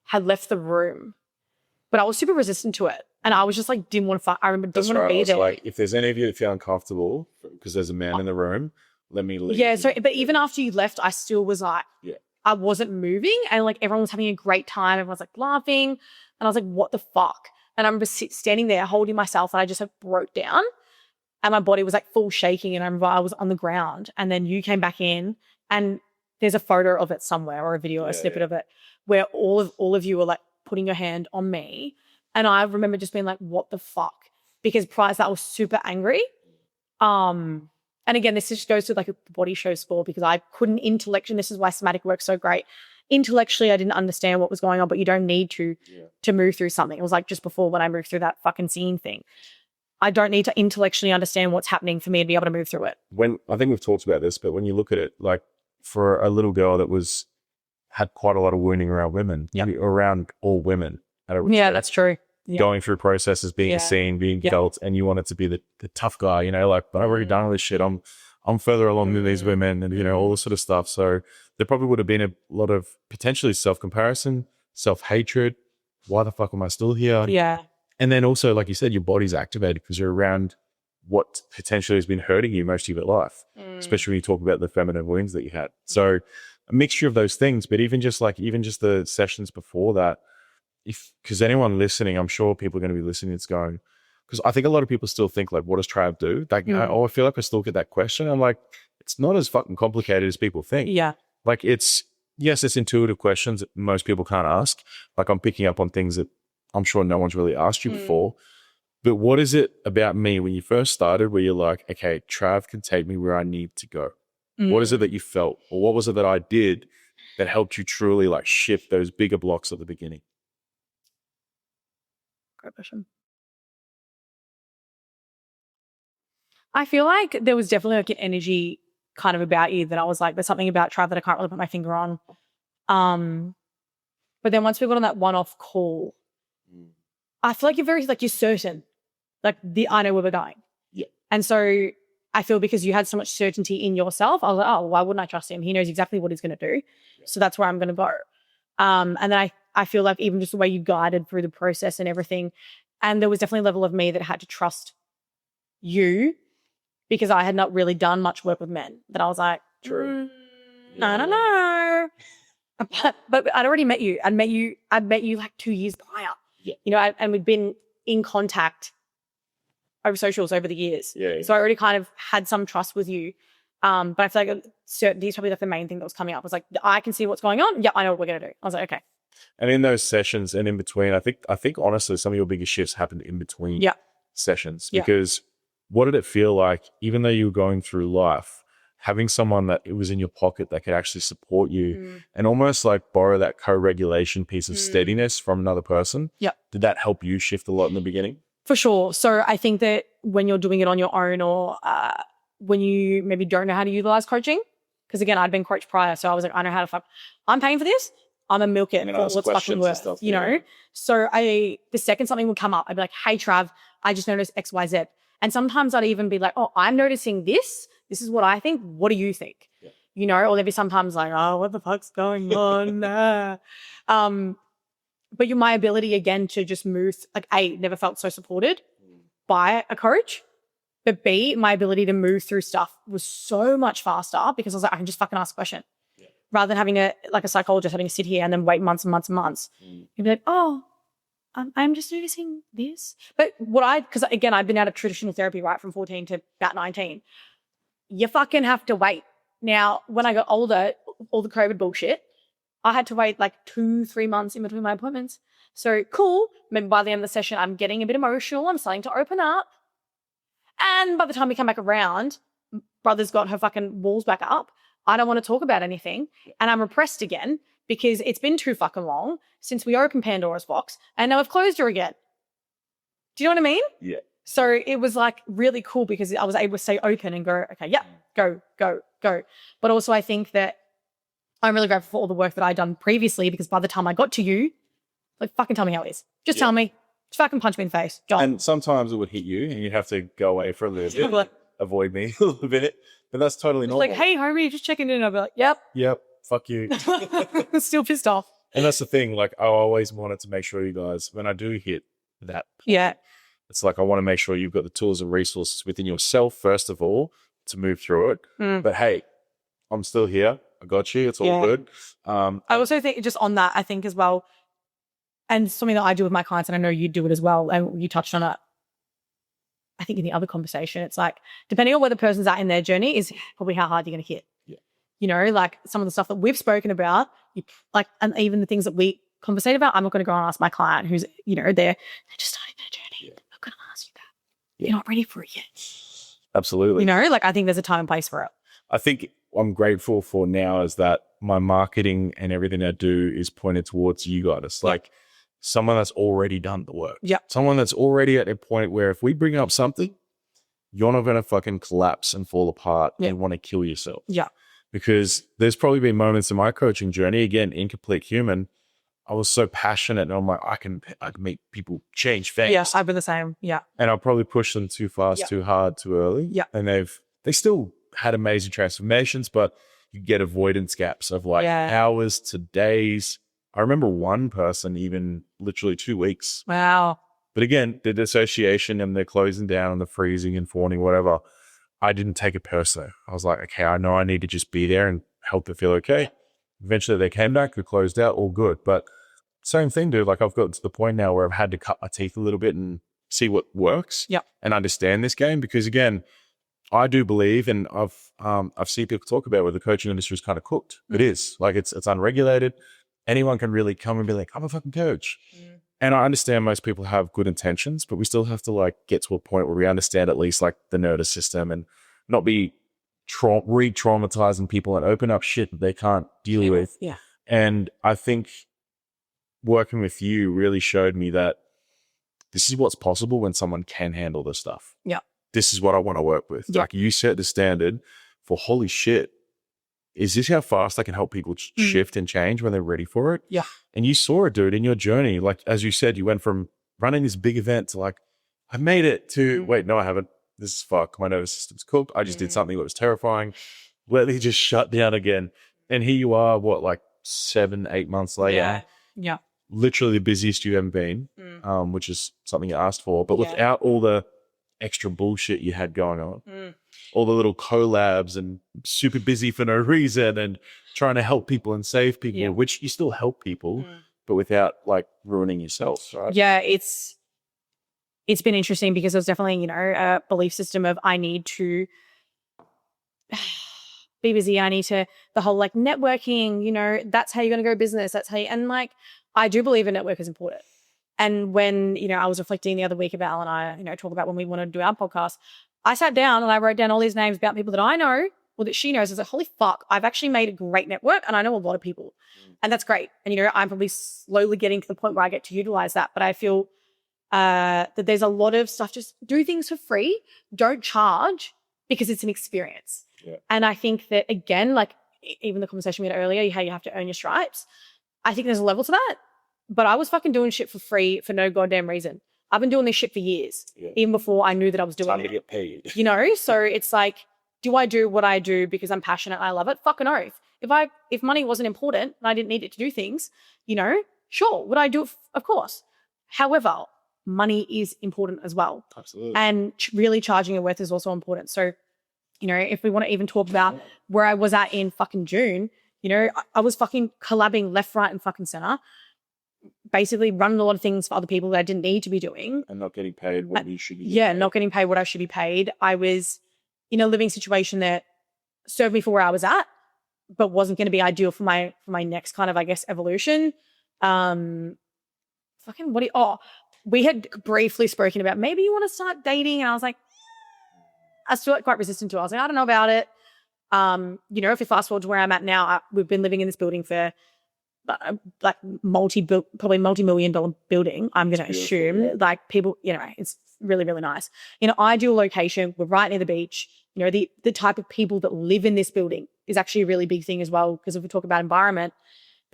had left the room, but I was super resistant to it. And I was just like, didn't want to fight. I remember didn't want to be there. Like, if there's any of you that feel uncomfortable because there's a man in the room, let me leave. Yeah. So, but even after you left, I still was like, I wasn't moving, and like everyone was having a great time. Everyone was like laughing, and I was like, what the fuck? And I remember standing there holding myself, and I just like broke down, and my body was like full shaking. And I remember I was on the ground, and then you came back in, and there's a photo of it somewhere or a video or a snippet of it where all of you were like putting your hand on me. And I remember just being like, what the fuck? Because prior to that, I was super angry. And again, this just goes to like a body show score because I couldn't intellectually, and this is why somatic work's so great. Intellectually, I didn't understand what was going on, but you don't need to move through something. It was like just before when I moved through that fucking scene thing. I don't need to intellectually understand what's happening for me to be able to move through it. I think we've talked about this, but when you look at it, like for a little girl that had quite a lot of wounding around women, around all women. Yeah, that's true. Yeah. Going through processes, being seen, being felt, and you wanted to be the tough guy, you know, like, but I've already done all this shit. I'm further along than these women, and, you know, all this sort of stuff. So there probably would have been a lot of potentially self-comparison, self-hatred. Why the fuck am I still here? Yeah. And then also, like you said, your body's activated because you're around what potentially has been hurting you most of your life, especially when you talk about the feminine wounds that you had. So a mixture of those things, but even just the sessions before that, because anyone listening, I'm sure people are going to be listening, it's going, because I think a lot of people still think like, what does Trav do? Like, I feel like I still get that question. I'm like, it's not as fucking complicated as people think. Yeah. Like it's intuitive questions that most people can't ask. Like I'm picking up on things that I'm sure no one's really asked you before. But what is it about me when you first started where you're like, okay, Trav can take me where I need to go? What is it that you felt, or what was it that I did that helped you truly like shift those bigger blocks at the beginning? Great question. I feel like there was definitely like an energy kind of about you that I was like, there's something about Trav that I can't really put my finger on. But then once we got on that one-off call, I feel like you're certain. Like I know where we're going. Yeah. And so I feel because you had so much certainty in yourself, I was like, oh, why wouldn't I trust him? He knows exactly what he's going to do. Yeah. So that's where I'm going to go. And then I feel like even just the way you guided through the process and everything, and there was definitely a level of me that had to trust you because I had not really done much work with men. That I was like, true. I don't know. But I'd already met you. I'd met you like 2 years prior. Yeah. You know, and we'd been in contact over socials over the years. Yeah. So I already kind of had some trust with you. But I feel like certainty is probably like the main thing that was coming up. It was like, I can see what's going on. Yeah, I know what we're going to do. I was like, okay. And in those sessions and in between, I think honestly, some of your biggest shifts happened in between sessions. Because what did it feel like, even though you were going through life, having someone that it was in your pocket that could actually support you and almost like borrow that co-regulation piece of steadiness from another person? Yeah. Did that help you shift a lot in the beginning? For sure. So I think that when you're doing it on your own or when you maybe don't know how to utilize coaching, because again, I'd been coached prior. So I was like, I know how to I'm paying for this. I'm a milk it for what's fucking worth, stuff, you know? So the second something would come up, I'd be like, hey, Trav, I just noticed X, Y, Z. And sometimes I'd even be like, oh, I'm noticing this. This is what I think. What do you think? Yeah. You know, or there'd be sometimes like, oh, what the fuck's going on? But my ability again to just move, like A, never felt so supported by a coach. But B, my ability to move through stuff was so much faster because I was like, I can just fucking ask a question. Yeah. Rather than having a psychologist having to sit here and then wait months and months and months. You'd be like, oh, I'm just noticing this. But because again, I've been out of traditional therapy, right, from 14 to about 19. You fucking have to wait. Now, when I got older, all the COVID bullshit, I had to wait like 2-3 months in between my appointments. So cool. Maybe by the end of the session, I'm getting a bit emotional. I'm starting to open up. And by the time we come back around, brother's got her fucking walls back up. I don't want to talk about anything. And I'm repressed again because it's been too fucking long since we opened Pandora's box and now I've closed her again. Do you know what I mean? Yeah. So it was like really cool because I was able to stay open and go, okay, yeah, go. But also I think that I'm really grateful for all the work that I'd done previously because by the time I got to you, like fucking tell me how it is. Just tell me. Just fucking punch me in the face. John. And sometimes it would hit you and you'd have to go away for a little bit, avoid me a little bit. But that's totally normal. Like, hey, homie, just checking in. I'll be like, yep. Yep, fuck you. Still pissed off. And that's the thing. Like, I always wanted to make sure you guys, when I do hit that point, Yeah. it's like I want to make sure you've got the tools and resources within yourself, first of all, to move through it. But hey, I'm still here. I got you. It's all good. I also think just on that, I think as well, and something that I do with my clients, and I know you do it as well, and you touched on it, I think in the other conversation, it's like, depending on where the person's at in their journey is probably how hard you're going to hit. Yeah. You know, like some of the stuff that we've spoken about, and even the things that we conversate about, I'm not going to go and ask my client who's, they're just starting their journey. I'm not going to ask you that. Yeah. You're not ready for it yet. Absolutely. I think there's a time and place for it. I think I'm grateful for now is that my marketing and everything I do is pointed towards you guys. Like someone that's already done the work. Yeah. Someone that's already at a point where if we bring up something, you're not going to fucking collapse and fall apart and want to kill yourself. Yeah. Because there's probably been moments in my coaching journey, again, incomplete human, I was so passionate and I'm like, I can make people change things. Yes, I've been the same. Yeah. And I'll probably push them too fast, too hard, too early. Yeah. And they still had amazing transformations, but you get avoidance gaps of like hours to days. I remember one person even literally 2 weeks. Wow. But again, the dissociation and the closing down and the freezing and fawning, whatever, I didn't take it personally. I was like, okay, I know I need to just be there and help it feel okay. Eventually they came back, we closed out, all good. But same thing, dude. Like I've got to the point now where I've had to cut my teeth a little bit and see what works and understand this game. Because again, I do believe, and I've seen people talk about where the coaching industry is kind of cooked. It is. Like it's unregulated. Anyone can really come and be like, I'm a fucking coach. And I understand most people have good intentions, but we still have to like get to a point where we understand at least like the nervous system and not be re-traumatizing people and open up shit that they can't deal with. Yeah. And I think working with you really showed me that this is what's possible when someone can handle this stuff. Yeah. This is what I want to work with. Yeah. Like you set the standard for holy shit. Is this how fast I can help people shift and change when they're ready for it? Yeah. And you saw it, dude, in your journey. Like, as you said, you went from running this big event to like, I made it to, wait, no, I haven't. This is fuck. My nervous system's cooked. I just did something that was terrifying. Let me just shut down again. And here you are, what, like 7-8 months later? Yeah. Yeah. Literally the busiest you've ever been, which is something you asked for. But without all the extra bullshit you had going on, all the little collabs and super busy for no reason and trying to help people and save people, which you still help people, but without like ruining yourself, right? Yeah, it's been interesting because there's definitely, a belief system of I need to be busy. I need to, the whole like networking, that's how you're going to go business. That's how and like, I do believe a network is important. And when, I was reflecting the other week about Al and I, talk about when we wanted to do our podcast, I sat down and I wrote down all these names about people that I know or that she knows. I was like, holy fuck, I've actually made a great network and I know a lot of people. And that's great. And, I'm probably slowly getting to the point where I get to utilize that. But I feel that there's a lot of stuff, just do things for free. Don't charge because it's an experience. Yeah. And I think that, again, like even the conversation we had earlier, how you have to earn your stripes. I think there's a level to that. But I was fucking doing shit for free for no goddamn reason. I've been doing this shit for years, even before I knew that I was doing Time it. to get paid. So it's like, do I do what I do because I'm passionate and I love it? Fucking oath. If money wasn't important and I didn't need it to do things, sure, would I do it? Of course. However, money is important as well. Absolutely. And really charging your worth is also important. So, if we want to even talk about where I was at in fucking June, I was fucking collabing left, right, and fucking center. Basically running a lot of things for other people that I didn't need to be doing. And not getting paid what you should be getting paid. Not getting paid what I should be paid. I was in a living situation that served me for where I was at, but wasn't going to be ideal for my next kind of, I guess, evolution. We had briefly spoken about maybe you want to start dating. And I was like, I was still quite resistant to it. I was like, I don't know about it. If you fast forward to where I'm at now, we've been living in this building for like probably multi-million-dollar building, I'm going to assume. Like people, it's really, really nice. Ideal location. We're right near the beach. The type of people that live in this building is actually a really big thing as well. Because if we talk about environment,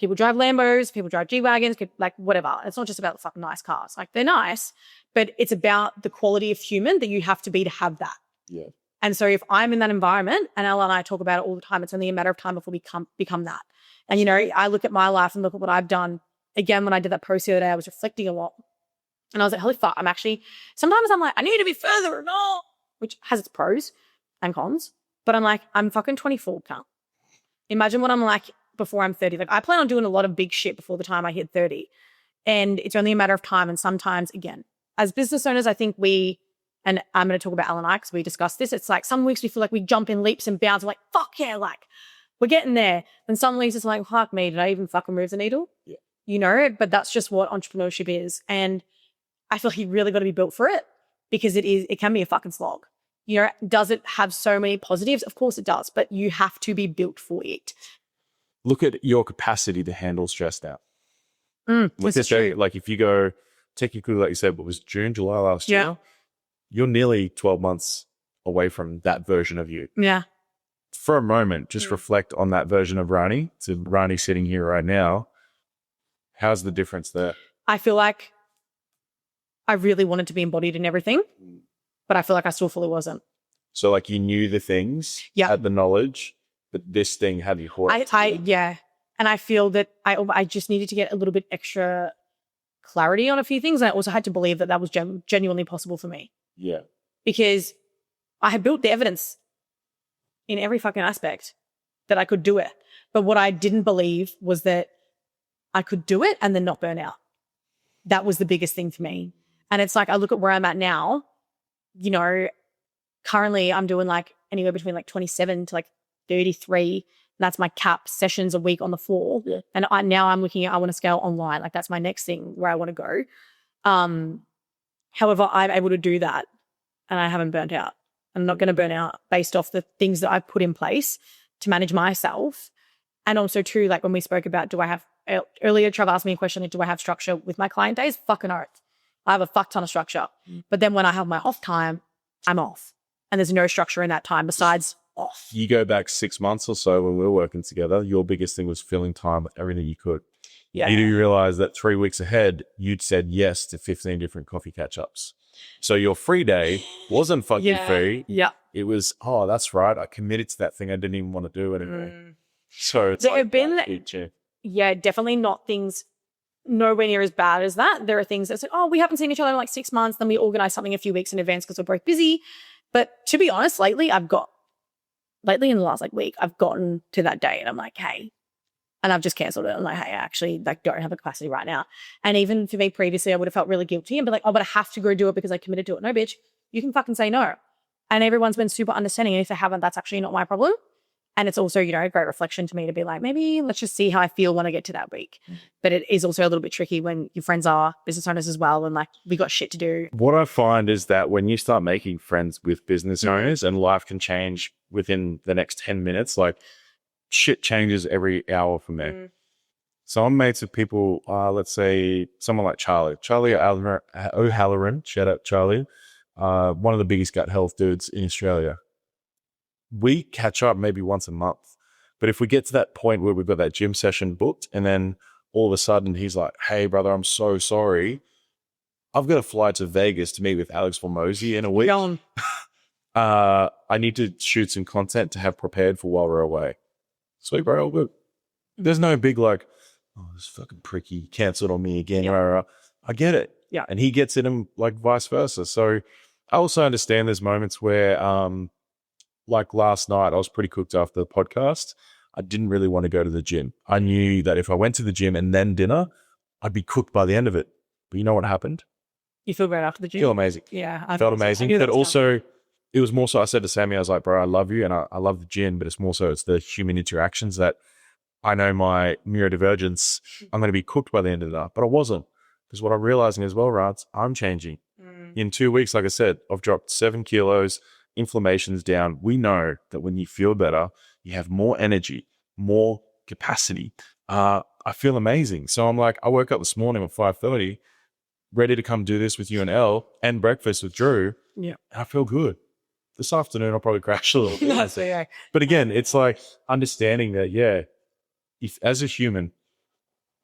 people drive Lambos, people drive G-Wagons, like whatever. It's not just about the fucking nice cars. Like they're nice, but it's about the quality of human that you have to be to have that. Yeah. And so if I'm in that environment, and Ella and I talk about it all the time, it's only a matter of time before we become that. And, you know, I look at my life and look at what I've done. Again, when I did that post the other day, I was reflecting a lot. And I was like, holy fuck, sometimes I'm like, I need to be further, no, which has its pros and cons. But I'm like, I'm fucking 24, can't. Imagine what I'm like before I'm 30. Like I plan on doing a lot of big shit before the time I hit 30. And it's only a matter of time. And sometimes, again, as business owners, I think and I'm going to talk about Al and I because we discussed this. It's like some weeks we feel like we jump in leaps and bounds. We're like, fuck yeah, like we're getting there. And some weeks it's like, fuck me, did I even fucking move the needle? Yeah. You know, but that's just what entrepreneurship is. And I feel like you really got to be built for it because it can be a fucking slog. You know, does it have so many positives? Of course it does, but you have to be built for it. Look at your capacity to handle stress now. This is true. Like if you go technically, like you said, what was June, July last year? You're nearly 12 months away from that version of you. Yeah. For a moment, just reflect on that version of Rani to Rani sitting here right now. How's the difference there? I feel like I really wanted to be embodied in everything, but I feel like I still fully wasn't. So like you knew the things, had the knowledge, but this thing had you caught. Yeah. And I feel that I just needed to get a little bit extra clarity on a few things. And I also had to believe that was genuinely possible for me. Yeah. Because I had built the evidence in every fucking aspect that I could do it. But what I didn't believe was that I could do it and then not burn out. That was the biggest thing for me. And it's like, I look at where I'm at now, you know, currently I'm doing like anywhere between like 27 to like 33. And that's my cap sessions a week on the floor. Yeah. And now I'm looking at, I want to scale online. Like that's my next thing where I want to go. However, I'm able to do that and I haven't burnt out. I'm not going to burn out based off the things that I've put in place to manage myself. And also too, like when we spoke about, earlier Trav asked me a question, like, do I have structure with my client days? Fucking oath. I have a fuck ton of structure. But then when I have my off time, I'm off. And there's no structure in that time besides off. You go back 6 months or so when we were working together, your biggest thing was filling time with everything you could. Yeah. You do realize that 3 weeks ahead, you'd said yes to 15 different coffee catch-ups. So your free day wasn't fucking free. Yeah. It was, oh, that's right. I committed to that thing I didn't even want to do anyway. So it's definitely not things nowhere near as bad as that. There are things that's like, oh, we haven't seen each other in like 6 months. Then we organize something a few weeks in advance because we're both busy. But to be honest, lately in the last like week, I've gotten to that day and I'm like, hey, and I've just canceled it. I'm like, hey, I actually like don't have the capacity right now. And even for me previously, I would have felt really guilty and be like, oh, but I have to go do it because I committed to it. No, bitch, you can fucking say no. And everyone's been super understanding. And if they haven't, that's actually not my problem. And it's also, you know, a great reflection to me to be like, maybe let's just see how I feel when I get to that week. But it is also a little bit tricky when your friends are business owners as well. And like, we got shit to do. What I find is that when you start making friends with business owners and life can change within the next 10 minutes, like shit changes every hour for me. So I'm mates with people, let's say someone like Charlie O'Halloran, shout out Charlie, one of the biggest gut health dudes in Australia. We catch up maybe once a month. But if we get to that point where we've got that gym session booked and then all of a sudden he's like, hey, brother, I'm so sorry. I've got to fly to Vegas to meet with Alex Formosi in a week. I need to shoot some content to have prepared for while we're away. Sweet, bro, all good. There's no big like, oh, this fucking pricky canceled on me again. I get it. Yeah. And he gets it and like vice versa. So I also understand there's moments where like last night, I was pretty cooked after the podcast. I didn't really want to go to the gym. I knew that if I went to the gym and then dinner, I'd be cooked by the end of it. But you know what happened? You feel great after the gym? Feel amazing. Yeah. I felt amazing. But also, it was more so, I said to Sammy, I was like, bro, I love you and I love the gym, but it's more so it's the human interactions that I know my neurodivergence, I'm going to be cooked by the end of that. But I wasn't. Because what I'm realizing as well, Rance, I'm changing. In 2 weeks, like I said, I've dropped 7 kilos. Inflammation's down. We know that when you feel better, you have more energy, more capacity. I feel amazing. So I'm like, I woke up this morning at 5:30, ready to come do this with you and Elle and breakfast with Drew. Yeah. And I feel good. This afternoon, I'll probably crash a little bit. But again, it's like understanding that, if as a human,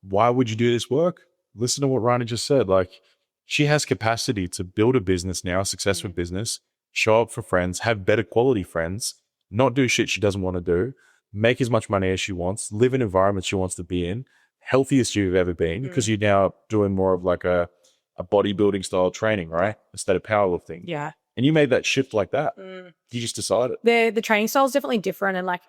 why would you do this work? Listen to what Rani just said. Like, she has capacity to build a business now, a successful business, show up for friends, have better quality friends, not do shit she doesn't want to do, make as much money as she wants, live in environments she wants to be in, healthiest you've ever been, because you're now doing more of like a bodybuilding style training, right? Instead of powerlifting. Yeah. And you made that shift like that. You just decided. The training style is definitely different. And like,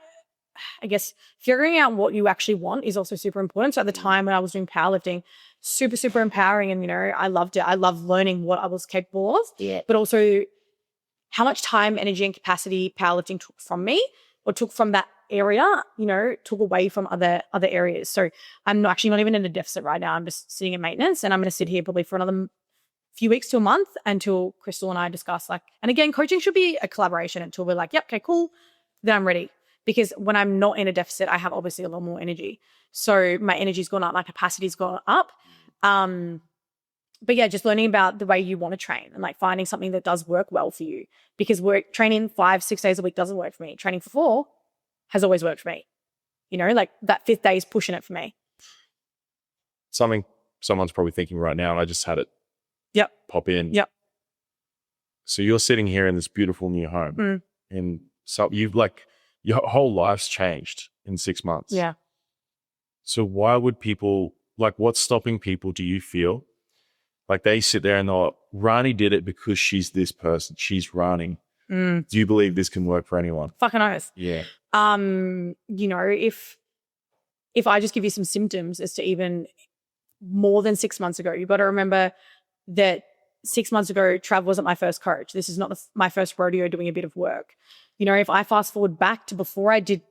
I guess figuring out what you actually want is also super important. So at the time when I was doing powerlifting, super, super empowering. And, you know, I loved it. I loved learning what I was capable of. Yeah. But also how much time, energy, and capacity powerlifting took from me or took from that area, you know, took away from other areas. So I'm not even in a deficit right now. I'm just sitting in maintenance, and I'm going to sit here probably for another few weeks to a month until Crystal and I discuss, like, and again, coaching should be a collaboration until we're like, yep, okay, cool, then I'm ready. Because when I'm not in a deficit, I have obviously a lot more energy. So my energy's gone up, my capacity's gone up. But yeah, just learning about the way you want to train and like finding something that does work well for you. Because training 5-6 days a week doesn't work for me. Training for 4 has always worked for me. You know, like that 5th day is pushing it for me. Something someone's probably thinking right now, and I just had it pop in. Yep. So you're sitting here in this beautiful new home, and so you've like your whole life's changed in 6 months. Yeah. So why would people, like, what's stopping people, do you feel? Like they sit there and they're like, Rani did it because she's this person. She's Rani. Do you believe this can work for anyone? Fucking oath. Yeah. You know, if I just give you some symptoms as to even more than 6 months ago, you've got to remember that 6 months ago, Trav wasn't my first coach. This is not my first rodeo doing a bit of work. You know, if I fast forward back to before I did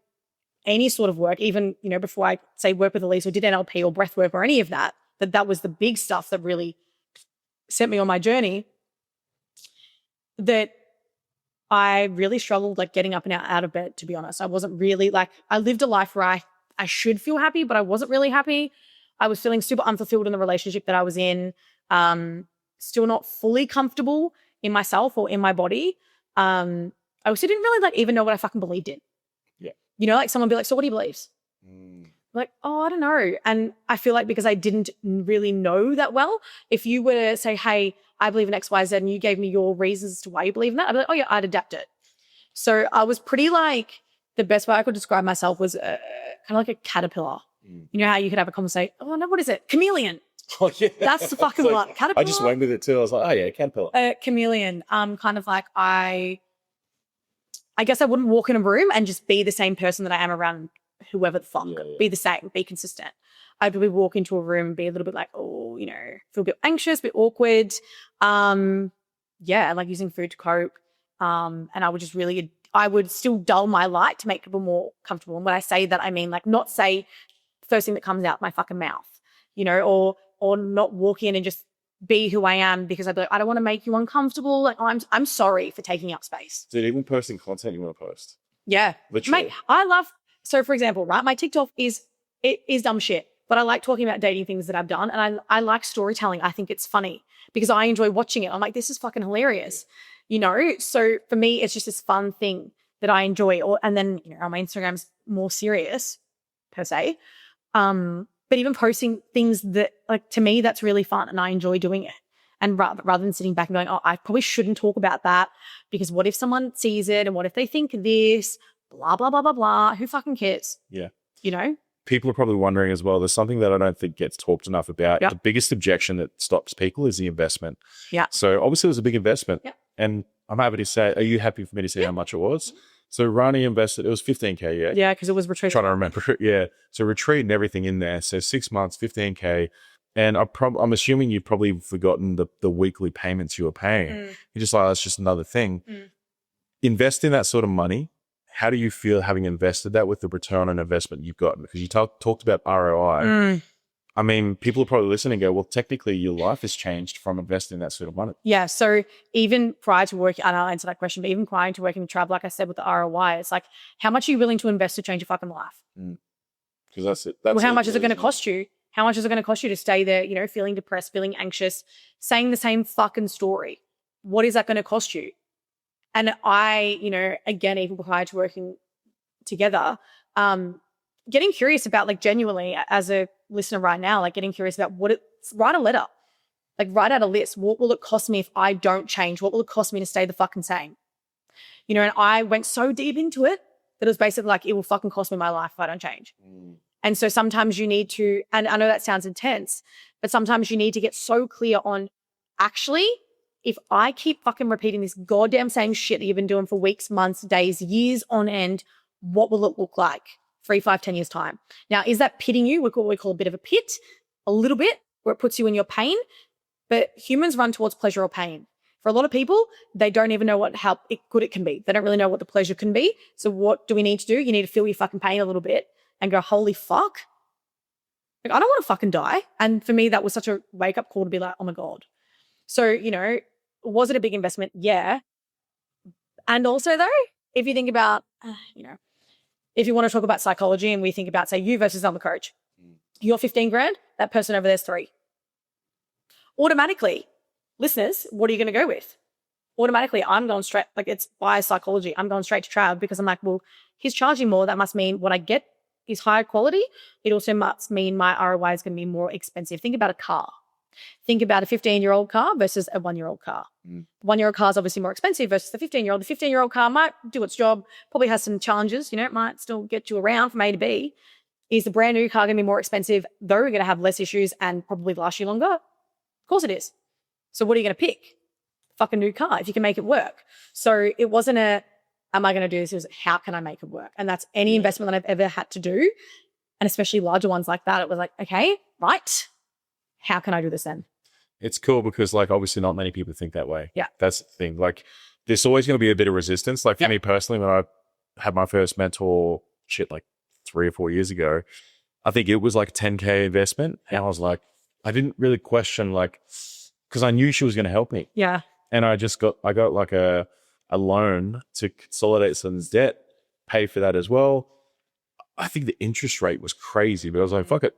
any sort of work, even, you know, before I say work with Elise or did NLP or breath work or any of that, that was the big stuff that really set me on my journey, that I really struggled like getting up and out of bed, to be honest. I wasn't really like, I lived a life where I should feel happy, but I wasn't really happy. I was feeling super unfulfilled in the relationship that I was in. Still not fully comfortable in myself or in my body. I also didn't really like even know what I fucking believed in. Yeah. You know, like someone be like, so what do you believe? Like, oh, I don't know. And I feel like because I didn't really know that well, if you were to say, hey, I believe in X, Y, Z, and you gave me your reasons as to why you believe in that, I'd be like, oh yeah, I'd adapt it. So I was pretty like, the best way I could describe myself was kind of like a caterpillar. You know how you could have a conversation, oh no, what is it? Chameleon. Oh yeah. That's the fucking one. Caterpillar. I just went with it too. I was like, oh yeah, caterpillar. Chameleon. Kind of like I guess I wouldn't walk in a room and just be the same person that I am around whoever the fuck. Be the same, be consistent. I'd probably walk into a room and be a little bit like, oh, you know, feel a bit anxious, a bit awkward. Yeah, like using food to cope. And I would just really, I would still dull my light to make people more comfortable. And when I say that, I mean like not say first thing that comes out my fucking mouth, you know, or not walk in and just be who I am because I'd be like, I don't want to make you uncomfortable. Like, oh, I'm sorry for taking up space. Dude, even posting content you want to post. Yeah. Literally. Mate, so for example, right, my TikTok is dumb shit, but I like talking about dating things that I've done, and I like storytelling. I think it's funny because I enjoy watching it. I'm like, this is fucking hilarious, you know? So for me, it's just this fun thing that I enjoy. And then, you know, on my Instagram's more serious per se. But even posting things that, like, to me, that's really fun and I enjoy doing it. And rather than sitting back and going, oh, I probably shouldn't talk about that because what if someone sees it and what if they think this, blah, blah, blah, blah, blah. Who fucking cares? Yeah. You know? People are probably wondering as well, there's something that I don't think gets talked enough about. Yep. The biggest objection that stops people is the investment. Yeah. So obviously it was a big investment. Yep. And I'm happy to say, are you happy for me to say how much it was? So Rani invested, it was 15K, yeah? Yeah, because it was retreat. Trying to remember. Yeah. So retreat and everything in there. So 6 months, 15K. And I'm assuming you've probably forgotten the weekly payments you were paying. You're just like, that's just another thing. Invest in that sort of money. How do you feel having invested that with the return on investment you've gotten? Because you talked about ROI. I mean, people are probably listening and go, well, technically your life has changed from investing that sort of money. Yeah. So even prior to working, and I'll answer that question, but even prior to working in travel, like I said, with the ROI, it's like, how much are you willing to invest to change your fucking life? Because that's it. Well, how much is it going to cost you? How much is it going to cost you to stay there, you know, feeling depressed, feeling anxious, saying the same fucking story? What is that going to cost you? And I, you know, again, even prior to working together, getting curious about, like, genuinely as a listener right now, like getting curious about write a letter, like write out a list. What will it cost me if I don't change? What will it cost me to stay the fucking same? You know, and I went so deep into it that it was basically like, it will fucking cost me my life if I don't change. And so sometimes you need to, and I know that sounds intense, but sometimes you need to get so clear on, actually, if I keep fucking repeating this goddamn same shit that you've been doing for weeks, months, days, years on end, what will it look like 3, 5, 10 years time? Now, is that pitting you? What we call a bit of a pit, a little bit, where it puts you in your pain. But humans run towards pleasure or pain. For a lot of people, they don't even know how good it can be. They don't really know what the pleasure can be. So what do we need to do? You need to feel your fucking pain a little bit and go, holy fuck. Like, I don't want to fucking die. And for me, that was such a wake-up call to be like, oh my God. So, you know, was it a big investment? Yeah. And also though, if you think about, you know, if you want to talk about psychology and we think about, say, you versus another coach, you're 15 grand, that person over there's 3. Automatically, listeners, what are you going to go with? Automatically, I'm going straight, like, it's by psychology. I'm going straight to Trav because I'm like, well, he's charging more. That must mean what I get is higher quality. It also must mean my ROI is going to be more expensive. Think about a car. Think about a 15-year-old car versus a 1-year-old car. 1-year-old car is obviously more expensive versus the 15-year-old. The 15-year-old car might do its job, probably has some challenges, you know, it might still get you around from A to B. Is the brand new car going to be more expensive, though we're going to have less issues and probably last you longer? Of course it is. So what are you going to pick? Fucking new car if you can make it work. So it wasn't am I going to do this? It was, how can I make it work? And that's any investment that I've ever had to do. And especially larger ones like that. It was like, okay, right. How can I do this then? It's cool because, like, obviously not many people think that way. Yeah. That's the thing. Like, there's always going to be a bit of resistance. Like, for me personally, when I had my first mentor like 3 or 4 years ago, I think it was like a 10K investment. And I was like, I didn't really question, like, because I knew she was going to help me. Yeah. And I got like a loan to consolidate some debt, pay for that as well. I think the interest rate was crazy, but I was like, fuck it.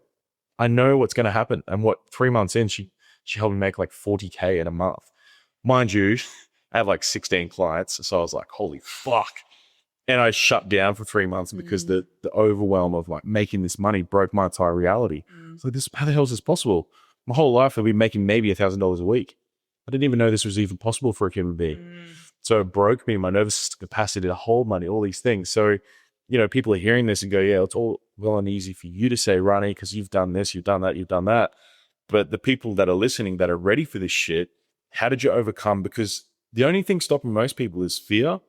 I know what's going to happen. And 3 months in, she helped me make like 40K in a month. Mind you, I have like 16 clients. So I was like, holy fuck. And I shut down for 3 months because the overwhelm of like making this money broke my entire reality. So how the hell is this possible? My whole life I've been making maybe $1,000 a week. I didn't even know this was even possible for a human being. So it broke me, my nervous capacity to hold money, all these things. So, you know, people are hearing this and go, yeah, it's all well and easy for you to say, Rani, because you've done this, you've done that, you've done that. But the people that are listening that are ready for this shit, how did you overcome? Because the only thing stopping most people is fear.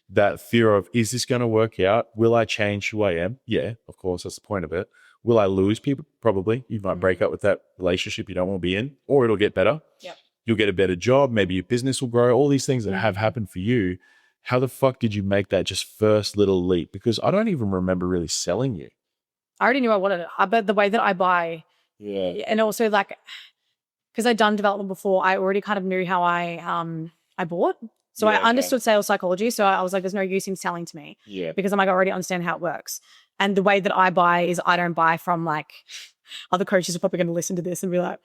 That fear of, is this going to work out? Will I change who I am? Yeah, of course, that's the point of it. Will I lose people? Probably. You might break up with that relationship you don't want to be in, or it'll get better. Yep. You'll get a better job. Maybe your business will grow. All these things that have happened for you. How the fuck did you make that just first little leap? Because I don't even remember really selling you. I already knew I wanted it. But the way that I buy, and also like, because I'd done development before, I already kind of knew how I bought. So I understood sales psychology. So I was like, there's no use in selling to me. Because I'm like, I already understand how it works. And the way that I buy is I don't buy from like, other coaches are probably going to listen to this and be like,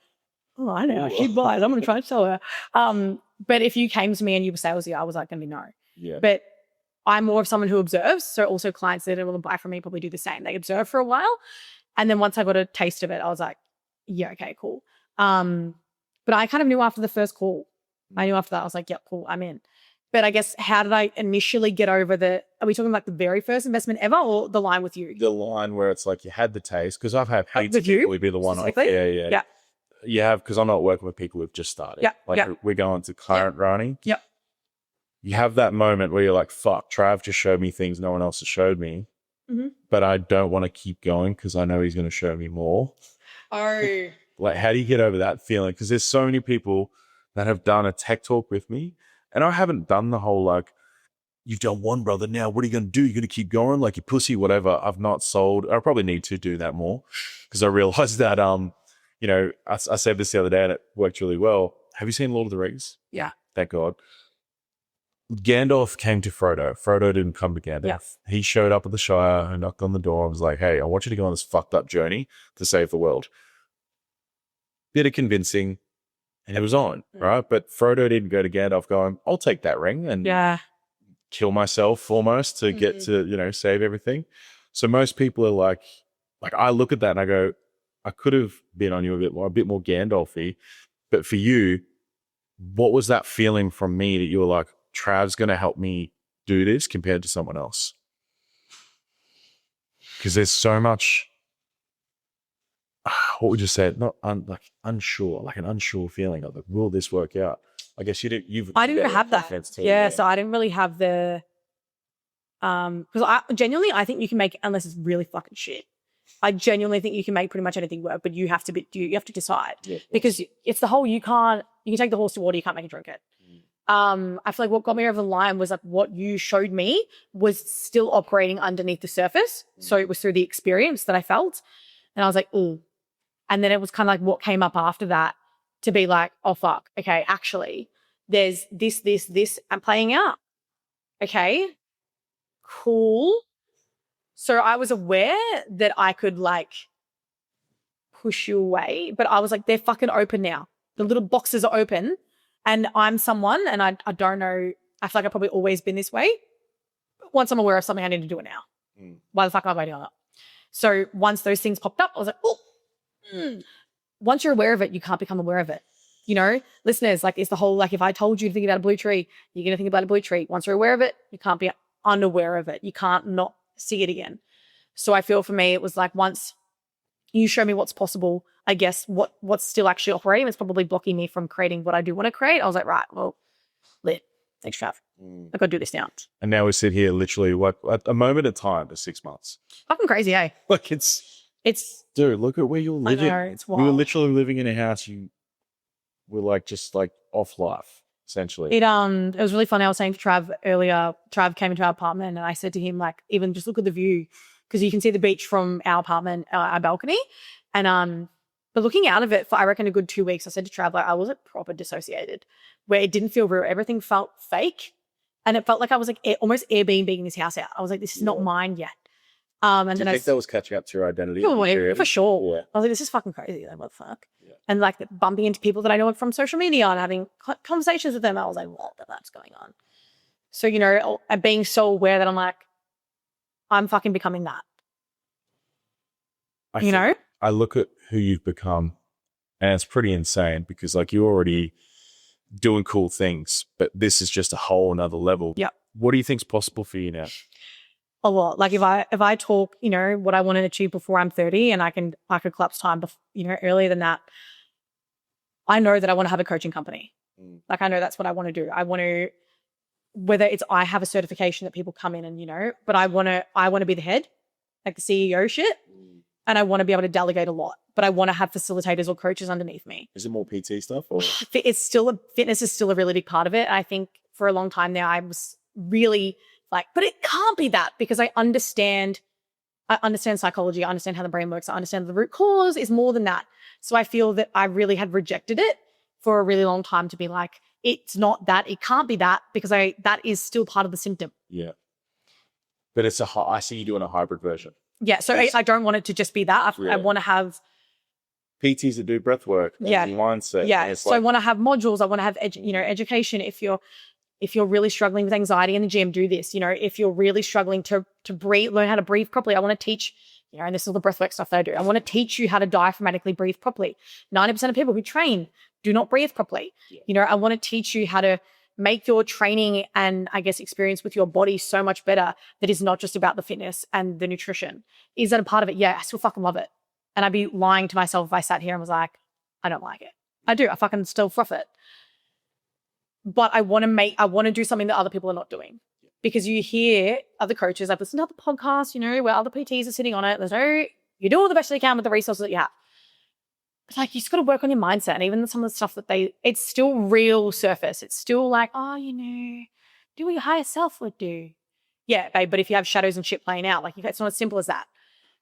oh, I know, she buys. I'm going to try and sell her. But if you came to me and you were salesy, I was like, going to be no. But I'm more of someone who observes. So also clients that will buy from me probably do the same. They observe for a while. And then once I got a taste of it, I was like, yeah, okay, cool. But I kind of knew after the first call. I knew after that, I was like, yep, cool, I'm in. But I guess, how did I initially get over are we talking like the very first investment ever or the line with you? The line where it's like you had the taste, because I've had heaps of people would be the one. Yeah. You have, because I'm not working with people who've just started. We're going to current Rani. You have that moment where you're like, fuck, Trav just showed me things no one else has showed me. But I don't want to keep going because I know he's going to show me more. Like, how do you get over that feeling? Because there's so many people that have done a tech talk with me, and I haven't done the whole like, you've done one, brother. Now what are you going to do? You're going to keep going like you pussy, whatever. I've not sold. I probably need to do that more because I realized that, you know, I said this the other day and it worked really well. Have you seen Lord of the Rings? Yeah. Thank God. Gandalf came to Frodo. Frodo didn't come to Gandalf. Yeah. He showed up at the Shire and knocked on the door and was like, hey, I want you to go on this fucked up journey to save the world. Bit of convincing. And it was on, right? But Frodo didn't go to Gandalf going, I'll take that ring and kill myself almost to get to, you know, save everything. So most people are like I look at that and I go, I could have been on you a bit more Gandalfy, but for you, what was that feeling from me that you were like, Trav's going to help me do this compared to someone else? Because there's so much, what would you say? Not unsure, like an unsure feeling of like, will this work out? I guess I didn't have that. Yeah, so I didn't really have the, because I genuinely, I think you can make it unless it's really fucking shit. I genuinely think you can make pretty much anything work, but you have to decide because it's the whole, you can take the horse to water, you can't make it drink it. I feel like what got me over the line was like what you showed me was still operating underneath the surface. So it was through the experience that I felt. And I was like, ooh. And then it was kind of like what came up after that to be like, oh, fuck. Okay, actually, there's this and playing out. Okay, cool. So I was aware that I could like push you away, but I was like, they're fucking open now. The little boxes are open. And I'm someone, and I don't know, I feel like I've probably always been this way. Once I'm aware of something, I need to do it now. Why the fuck am I waiting on it? So once those things popped up, I was like, oh, once you're aware of it, you can't become aware of it. You know, listeners, like it's the whole, like if I told you to think about a blue tree, you're going to think about a blue tree. Once you're aware of it, you can't be unaware of it. You can't not see it again. So I feel for me, it was like once you show me what's possible, I guess what's still actually operating is probably blocking me from creating what I do want to create. I was like, right, well, lit. Thanks, Trav. I've got to do this now. And now we sit here literally at a moment of time for 6 months. Fucking crazy, eh? Like it's dude, look at where you're living. I know, it's wild. We were literally living in a house. You were like just like off life, essentially. It was really funny. I was saying to Trav earlier, Trav came into our apartment and I said to him, like, even just look at the view, because you can see the beach from our apartment, our balcony. And but looking out of it for I reckon a good 2 weeks, I said to Trav, like, I was proper dissociated, where it didn't feel real. Everything felt fake. And it felt like I was like almost Airbnb-ing this house out. I was like, this is not mine yet. And Do you think that was catching up to your identity? For sure. Yeah. I was like, this is fucking crazy. Like, what the fuck? Yeah. And like bumping into people that I know from social media and having conversations with them, I was like, what the fuck's going on? So, you know, and being so aware that I'm like, I'm fucking becoming that. I look at who you've become and it's pretty insane because like you're already doing cool things, but this is just a whole nother level. Yeah. What do you think's possible for you now? A lot. Like if I talk, you know, what I want to achieve before I'm 30 and I could collapse time, earlier than that, I know that I want to have a coaching company. Like I know that's what I want to do. I want to, whether it's I have a certification that people come in and, you know, but I want to be the head, like the CEO shit. And I want to be able to delegate a lot, but I want to have facilitators or coaches underneath me. Is it more PT stuff? Or? Fitness is still a really big part of it. I think for a long time now, I was really like, but it can't be that because I understand psychology. I understand how the brain works. I understand the root cause is more than that. So I feel that I really had rejected it for a really long time to be like, it's not that, it can't be that because that is still part of the symptom. Yeah. But I see you doing a hybrid version. Yeah, so I don't want it to just be that. I want to have PTs that do breath work, mindset. Yeah, so I want to have modules. I want to have education. If you're really struggling with anxiety in the gym, do this. You know, if you're really struggling to breathe, learn how to breathe properly. I want to teach. You know, and this is all the breathwork stuff that I do. I want to teach you how to diaphragmatically breathe properly. 90% of people who train do not breathe properly. Yeah. You know, I want to teach you how to make your training and I guess experience with your body so much better that is not just about the fitness and the nutrition. Is that a part of it? Yeah, I still fucking love it. And I'd be lying to myself if I sat here and was like, I don't like it. I do. I fucking still froth it. But I want to do something that other people are not doing. Because you hear other coaches, I've listened to other podcasts, you know, where other PTs are sitting on it. You do all the best you can with the resources that you have. It's like, you just got to work on your mindset. And even some of the stuff it's still real surface. It's still like, oh, you know, do what your higher self would do. Yeah, babe, but if you have shadows and shit playing out, like it's not as simple as that.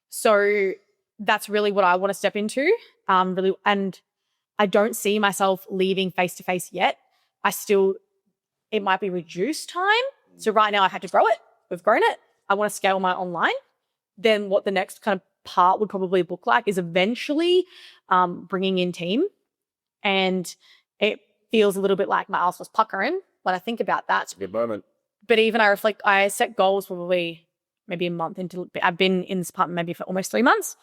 So that's really what I want to step into. Really, and I don't see myself leaving face-to-face yet. It might be reduced time. So right now I've had to grow it. We've grown it. I want to scale my online. Then what the next kind of part would probably look like is eventually bringing in team. And it feels a little bit like my ass was puckering when I think about that. It's a good moment. But even I set goals probably maybe a month into, I've been in this apartment maybe for almost 3 months.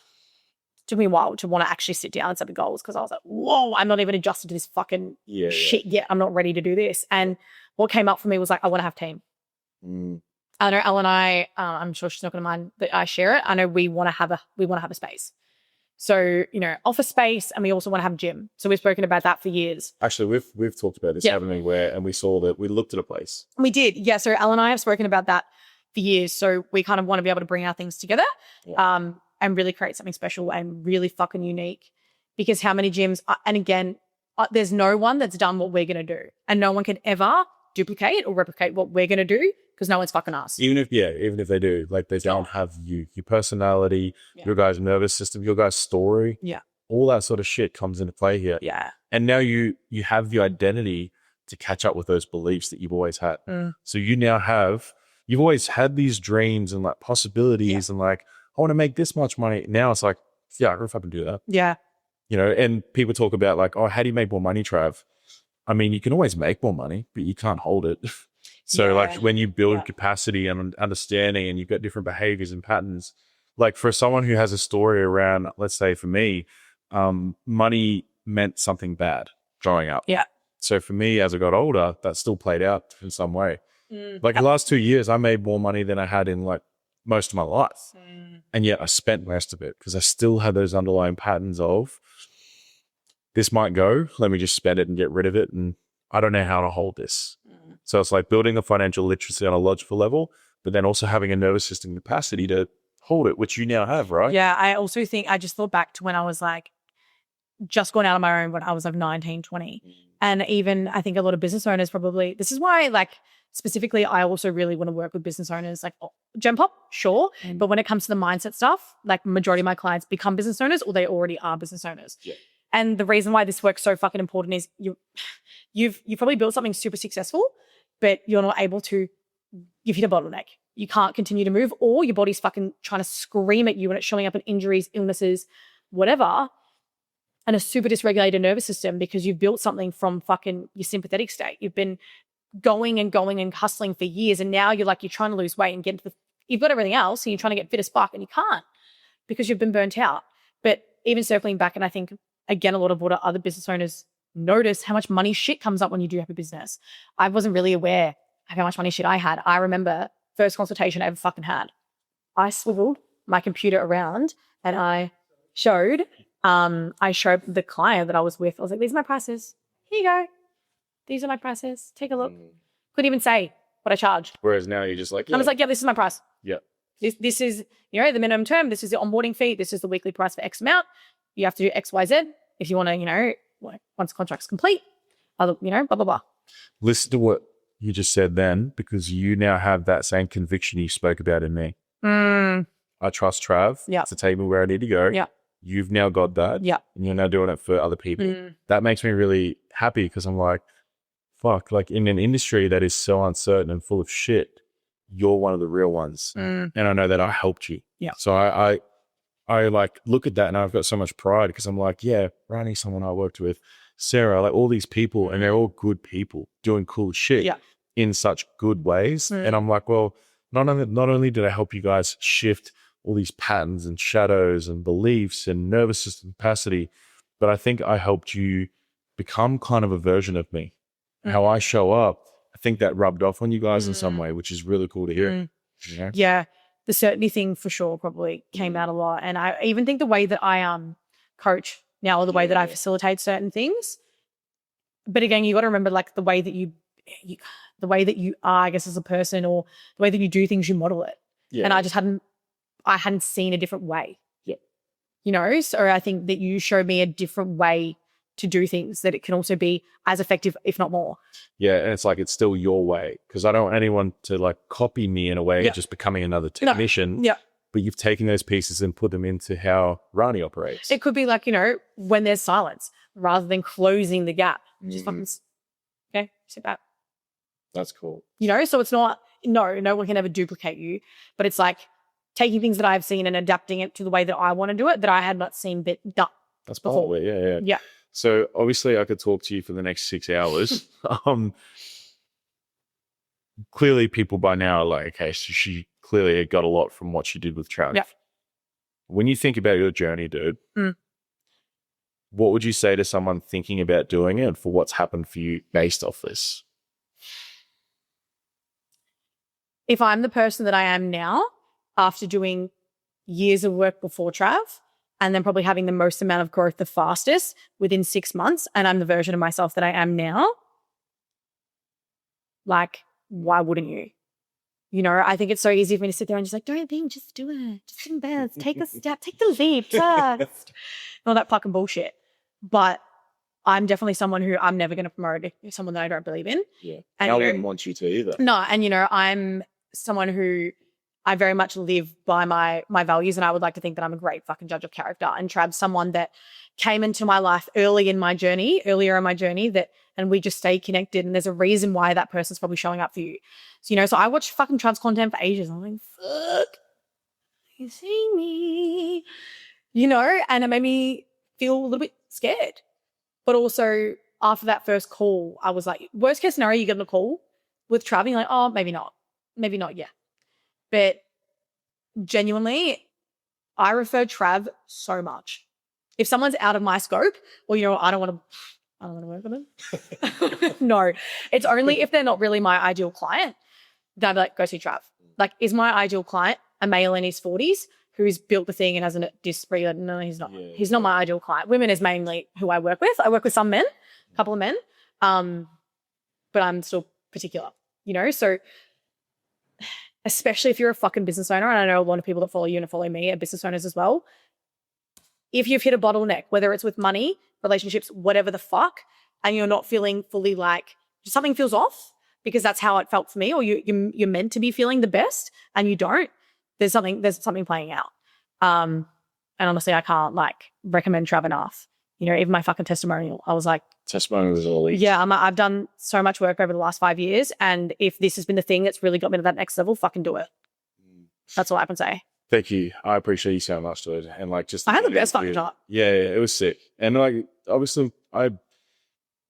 It took me a while to want to actually sit down and set the goals because I was like, whoa, I'm not even adjusted to this fucking shit yet. I'm not ready to do this. And what came up for me was like, I want to have team. I know Elle and I, I'm sure she's not going to mind that I share it. I know we want to have a space. So, you know, office space, and we also want to have a gym. So we've spoken about that for years. Actually, we've talked about this, haven't we? And we saw that we looked at a place. We did. Yeah. So Elle and I have spoken about that for years. So we kind of want to be able to bring our things together and really create something special and really fucking unique. Because how many gyms, and again, there's no one that's done what we're going to do. And no one can ever duplicate or replicate what we're going to do because no one's fucking us. Even if they do, like they don't have your personality, your guys' nervous system, your guys' story. Yeah. All that sort of shit comes into play here. Yeah. And now you have the identity to catch up with those beliefs that you've always had. So you've always had these dreams and like possibilities and like, I want to make this much money. Now it's like, yeah, I can fucking do that. Yeah. You know, and people talk about like, oh, how do you make more money, Trav? I mean, you can always make more money, but you can't hold it. So like when you build capacity and understanding and you've got different behaviors and patterns, like for someone who has a story around, let's say for me, money meant something bad growing up. Yeah. So for me, as I got older, that still played out in some way. Like the last 2 years, I made more money than I had in like most of my life. And yet I spent most of it because I still had those underlying patterns of this might go, let me just spend it and get rid of it. And I don't know how to hold this. So it's like building the financial literacy on a logical level, but then also having a nervous system capacity to hold it, which you now have, right? Yeah. I also think I just thought back to when I was like just going out on my own when I was like 19, 20. And even I think a lot of business owners probably, this is why like specifically I also really want to work with business owners like Gen Pop, sure. But when it comes to the mindset stuff, like majority of my clients become business owners or they already are business owners. Yeah. And the reason why this work's so fucking important is you've probably built something super successful, but you're not able to, you've hit a bottleneck. You can't continue to move, or your body's fucking trying to scream at you and it's showing up in injuries, illnesses, whatever, and a super dysregulated nervous system because you've built something from fucking your sympathetic state. You've been going and hustling for years, and now you're trying to lose weight and get into you've got everything else and you're trying to get fit as fuck and you can't because you've been burnt out. But even circling back, and I think, again, a lot of what other business owners notice how much money shit comes up when you do have a business. I wasn't really aware of how much money shit I had. I remember first consultation I ever fucking had. I swiveled my computer around and I showed the client that I was with. I was like, these are my prices. Here you go. These are my prices. Take a look. Couldn't even say what I charged. Whereas now you're just like, I was like, yeah, this is my price. Yeah. This is, the minimum term. This is the onboarding fee. This is the weekly price for X amount. You have to do X, Y, Z. If you want to, once the contract's complete, blah, blah, blah. Listen to what you just said then, because you now have that same conviction you spoke about in me. I trust Trav to take me where I need to go. Yeah. You've now got that. Yeah. And you're now doing it for other people. That makes me really happy because I'm like, fuck, like in an industry that is so uncertain and full of shit, you're one of the real ones. And I know that I helped you. Yeah. So I like look at that and I've got so much pride because I'm like, yeah, Rani, someone I worked with, Sarah, like all these people, and they're all good people doing cool shit in such good ways. And I'm like, well, not only did I help you guys shift all these patterns and shadows and beliefs and nervous system capacity, but I think I helped you become kind of a version of me. How I show up, I think that rubbed off on you guys in some way, which is really cool to hear. You know? Yeah. The certainty thing for sure probably came out a lot. And I even think the way that I coach now, or the way that I facilitate certain things. But again, you got to remember like the way that you are, I guess, as a person, or the way that you do things, you model it. Yeah. And I hadn't seen a different way yet. So I think that you showed me a different way to do things that it can also be as effective, if not more. Yeah. And it's like, it's still your way, because I don't want anyone to like copy me in a way of just becoming another technician. No. Yeah. But you've taken those pieces and put them into how Rani operates. It could be like, when there's silence, rather than closing the gap. Just fucking, okay, sit back. That's cool. So it's not, no one can ever duplicate you, but it's like taking things that I've seen and adapting it to the way that I want to do it, that I had not seen done. That's before. Part of it, yeah. So obviously I could talk to you for the next 6 hours. Clearly people by now are like, okay, so she clearly it got a lot from what you did with Trav. Yeah. When you think about your journey, dude, what would you say to someone thinking about doing it for what's happened for you based off this? If I'm the person that I am now, after doing years of work before Trav, and then probably having the most amount of growth the fastest within 6 months, and I'm the version of myself that I am now, like, why wouldn't you? You know, I think it's so easy for me to sit there and just like, don't think, just do it. Just invest. Take the step. Take the leap first. All that fucking bullshit. But I'm definitely someone who I'm never going to promote someone that I don't believe in. Yeah. And I wouldn't want you to either. No, and, you know, I'm someone who I very much live by my values, and I would like to think that I'm a great fucking judge of character. And Trav's someone that came into my life earlier in my journey, and we just stay connected. And there's a reason why that person's probably showing up for you. So, you know, so I watched fucking Trav's content for ages. I'm like, fuck, you see me, you know, and it made me feel a little bit scared. But also after that first call, I was like, worst case scenario, you get on a call with Trav, and you're like, oh, maybe not, yeah. But genuinely, I refer Trav so much. If someone's out of my scope, or, you know, I don't want to work with them. No, it's only if they're not really my ideal client that I'd be like, go see Trav. Like, is my ideal client a male in his 40s who's built the thing and hasn't disagreed? No, he's not. Yeah, he's not my ideal client. Women is mainly who I work with. I work with some men, a couple of men, but I'm still particular, you know? So especially if you're a fucking business owner, and I know a lot of people that follow you and follow me are business owners as well, if you've hit a bottleneck, whether it's with money, relationships, whatever the fuck, and you're not feeling fully like something feels off, because that's how it felt for me, or you're meant to be feeling the best and you don't, there's something playing out. And honestly, I can't like recommend Trav enough. You know, even my fucking testimonial, I was like, testimonial is all elite. Yeah, I've done so much work over the last 5 years, and if this has been the thing that's really got me to that next level, fucking do it. That's all I can say. Thank you. I appreciate you so much, dude. And like, just I had the best fucking time. Yeah, it was sick. And like, obviously,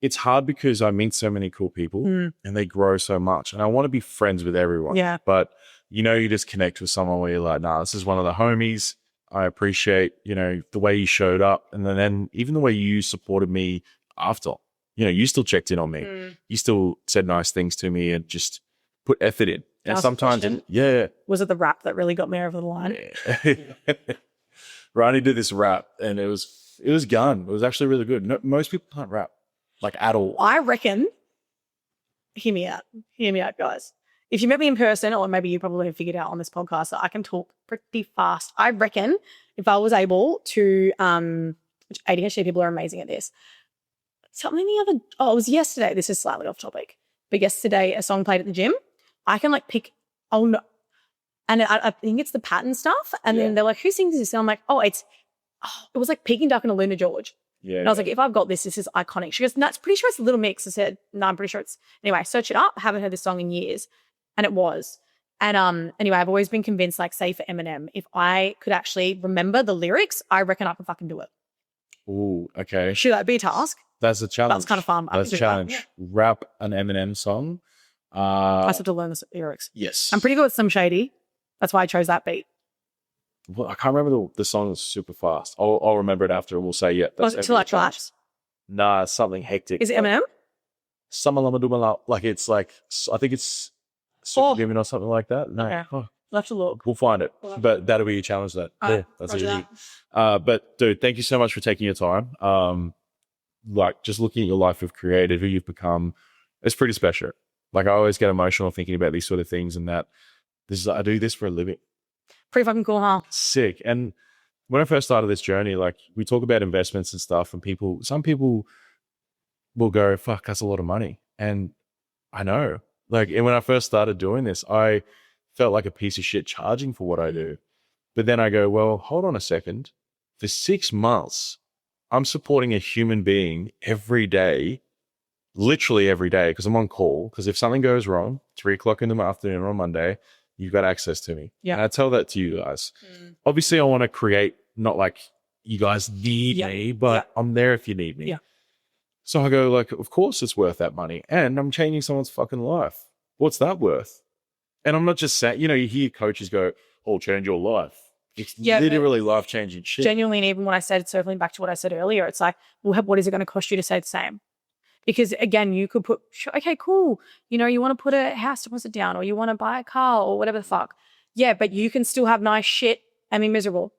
it's hard because I meet so many cool people and they grow so much, and I want to be friends with everyone. Yeah. But you know, you just connect with someone where you're like, nah, this is one of the homies. I appreciate, you know, the way you showed up, and then even the way you supported me after. You know, you still checked in on me. You still said nice things to me and just put effort in. And sometimes, was it the rap that really got me over the line? Yeah. Rani did this rap, and it was gun. It was actually really good. No, most people can't rap, like, at all. I reckon, hear me out, guys. If you met me in person, or maybe you probably have figured out on this podcast that I can talk pretty fast. I reckon if I was able to, which ADHD people are amazing at this. It was yesterday. This is slightly off topic, but yesterday a song played at the gym. I can like pick, oh no. And I think it's the pattern stuff. And then they're like, who sings this? And I'm like, it was like Peking Duck and a Luna George. Yeah. And I was like, if I've got this is iconic. She goes, no, it's pretty sure it's a Little Mix. I said, no, I'm pretty sure it's, anyway, search it up. Haven't heard this song in years. And it was. And anyway, I've always been convinced, like, say for Eminem, if I could actually remember the lyrics, I reckon I can fucking do it. Ooh, okay. Should that be a task? That's a challenge. That's kind of fun. That's a challenge. Yeah. Rap an Eminem song. I just have to learn the lyrics. Yes. I'm pretty good with Some Shady. That's why I chose that beat. Well, I can't remember the song is super fast. I'll remember it after, and we'll say, yeah. Was it Till I Trash? Nah, something hectic. Is it Eminem? Like, it's like, I think it's Superhuman or something like that. No. Okay. We'll have to look. We'll find it. But that'll be your challenge, that. Yeah, that's easy. But dude, thank you so much for taking your time. Like, just looking at your life of creative, who you've become, it's pretty special. Like, I always get emotional thinking about these sort of things, and that I do this for a living. Pretty fucking cool, huh? Sick. And when I first started this journey, like, we talk about investments and stuff, and some people will go, fuck, that's a lot of money. And I know, like, and when I first started doing this, I felt like a piece of shit charging for what I do. But then I go, well, hold on a second. For 6 months, I'm supporting a human being every day, literally every day, because I'm on call. Because if something goes wrong, 3:00 in the afternoon on Monday, you've got access to me. Yeah. And I tell that to you guys. Obviously, I want to create, not like you guys need me, but I'm there if you need me. Yeah. So I go, like, of course it's worth that money. And I'm changing someone's fucking life. What's that worth? And I'm not just saying, you hear coaches go, "Oh, change your life." It's Yeah, but literally life-changing shit. genuinely, and even when I said, circling back to what I said earlier, it's like, well, what is it going to cost you to stay the same? Because again, you could put, okay, cool. You want to put a house deposit down, or you want to buy a car, or whatever the fuck. Yeah, but you can still have nice shit and be miserable.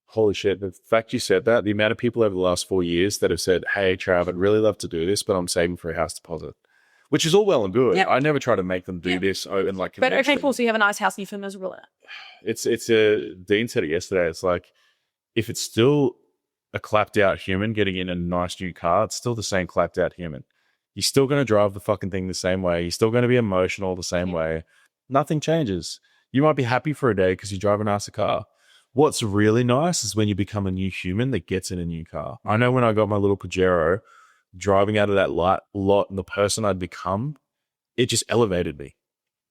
Holy shit. The fact you said that, the amount of people over the last 4 years that have said, "Hey, Trav, I'd really love to do this, but I'm saving for a house deposit," which is all well and good. Yep. I never try to make them do this and like. But okay, cool. So you have a nice house and you feel miserable in it. Dean said it yesterday. It's like, if it's still a clapped out human getting in a nice new car, it's still the same clapped out human. You're still going to drive the fucking thing the same way. You're still going to be emotional the same way. Nothing changes. You might be happy for a day because you drive a nicer car. What's really nice is when you become a new human that gets in a new car. I know when I got my little Pajero, driving out of that lot and the person I'd become, it just elevated me.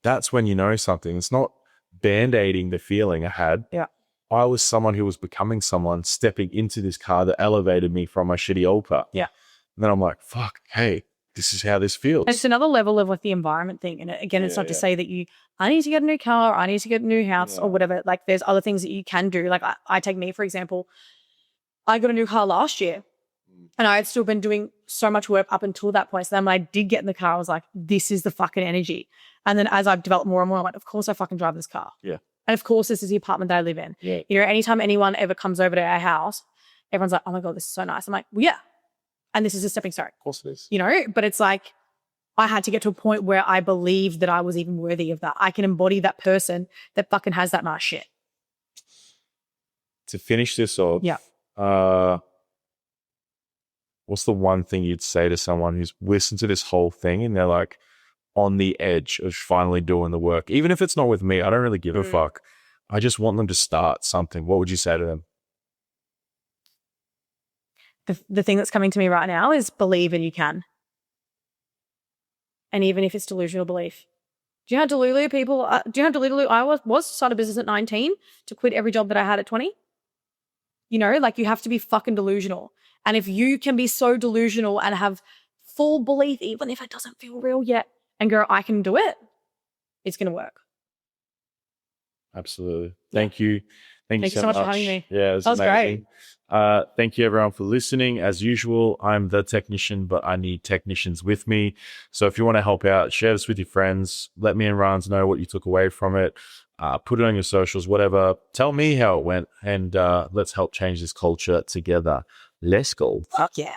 That's when you know something. It's not band-aiding the feeling I had. Yeah. I was someone who was becoming someone, stepping into this car that elevated me from my shitty old car. Yeah. And then I'm like, fuck, hey, this is how this feels. And it's another level of like the environment thing. And again, it's not to say that I need to get a new car, or I need to get a new house or whatever. Like there's other things that you can do. Like I take me, for example, I got a new car last year and I had still been doing so much work up until that point. So then when I did get in the car, I was like, this is the fucking energy. And then as I've developed more and more, I'm like, of course I fucking drive this car. Yeah. And of course, this is the apartment that I live in. Yeah. Anytime anyone ever comes over to our house, everyone's like, oh my God, this is so nice. I'm like, well, yeah. And this is a stepping stone. Of course it is. But it's like, I had to get to a point where I believed that I was even worthy of that. I can embody that person that fucking has that nice shit. To finish this off, what's the one thing you'd say to someone who's listened to this whole thing and they're like on the edge of finally doing the work? Even if it's not with me, I don't really give a fuck. I just want them to start something. What would you say to them? The thing that's coming to me right now is believe and you can. And even if it's delusional belief. Do you know how delulu people, I was to start a business at 19, to quit every job that I had at 20? Like you have to be fucking delusional. And if you can be so delusional and have full belief, even if it doesn't feel real yet, and go, I can do it, it's going to work. Absolutely. Thank you. Thank you so much for having me. Yeah, it was amazing. Great. Thank you everyone for listening. As usual, I'm the technician, but I need technicians with me. So if you want to help out, share this with your friends. Let me and Rans know what you took away from it. Put it on your socials, whatever. Tell me how it went, and let's help change this culture together. Let's go. Fuck yeah.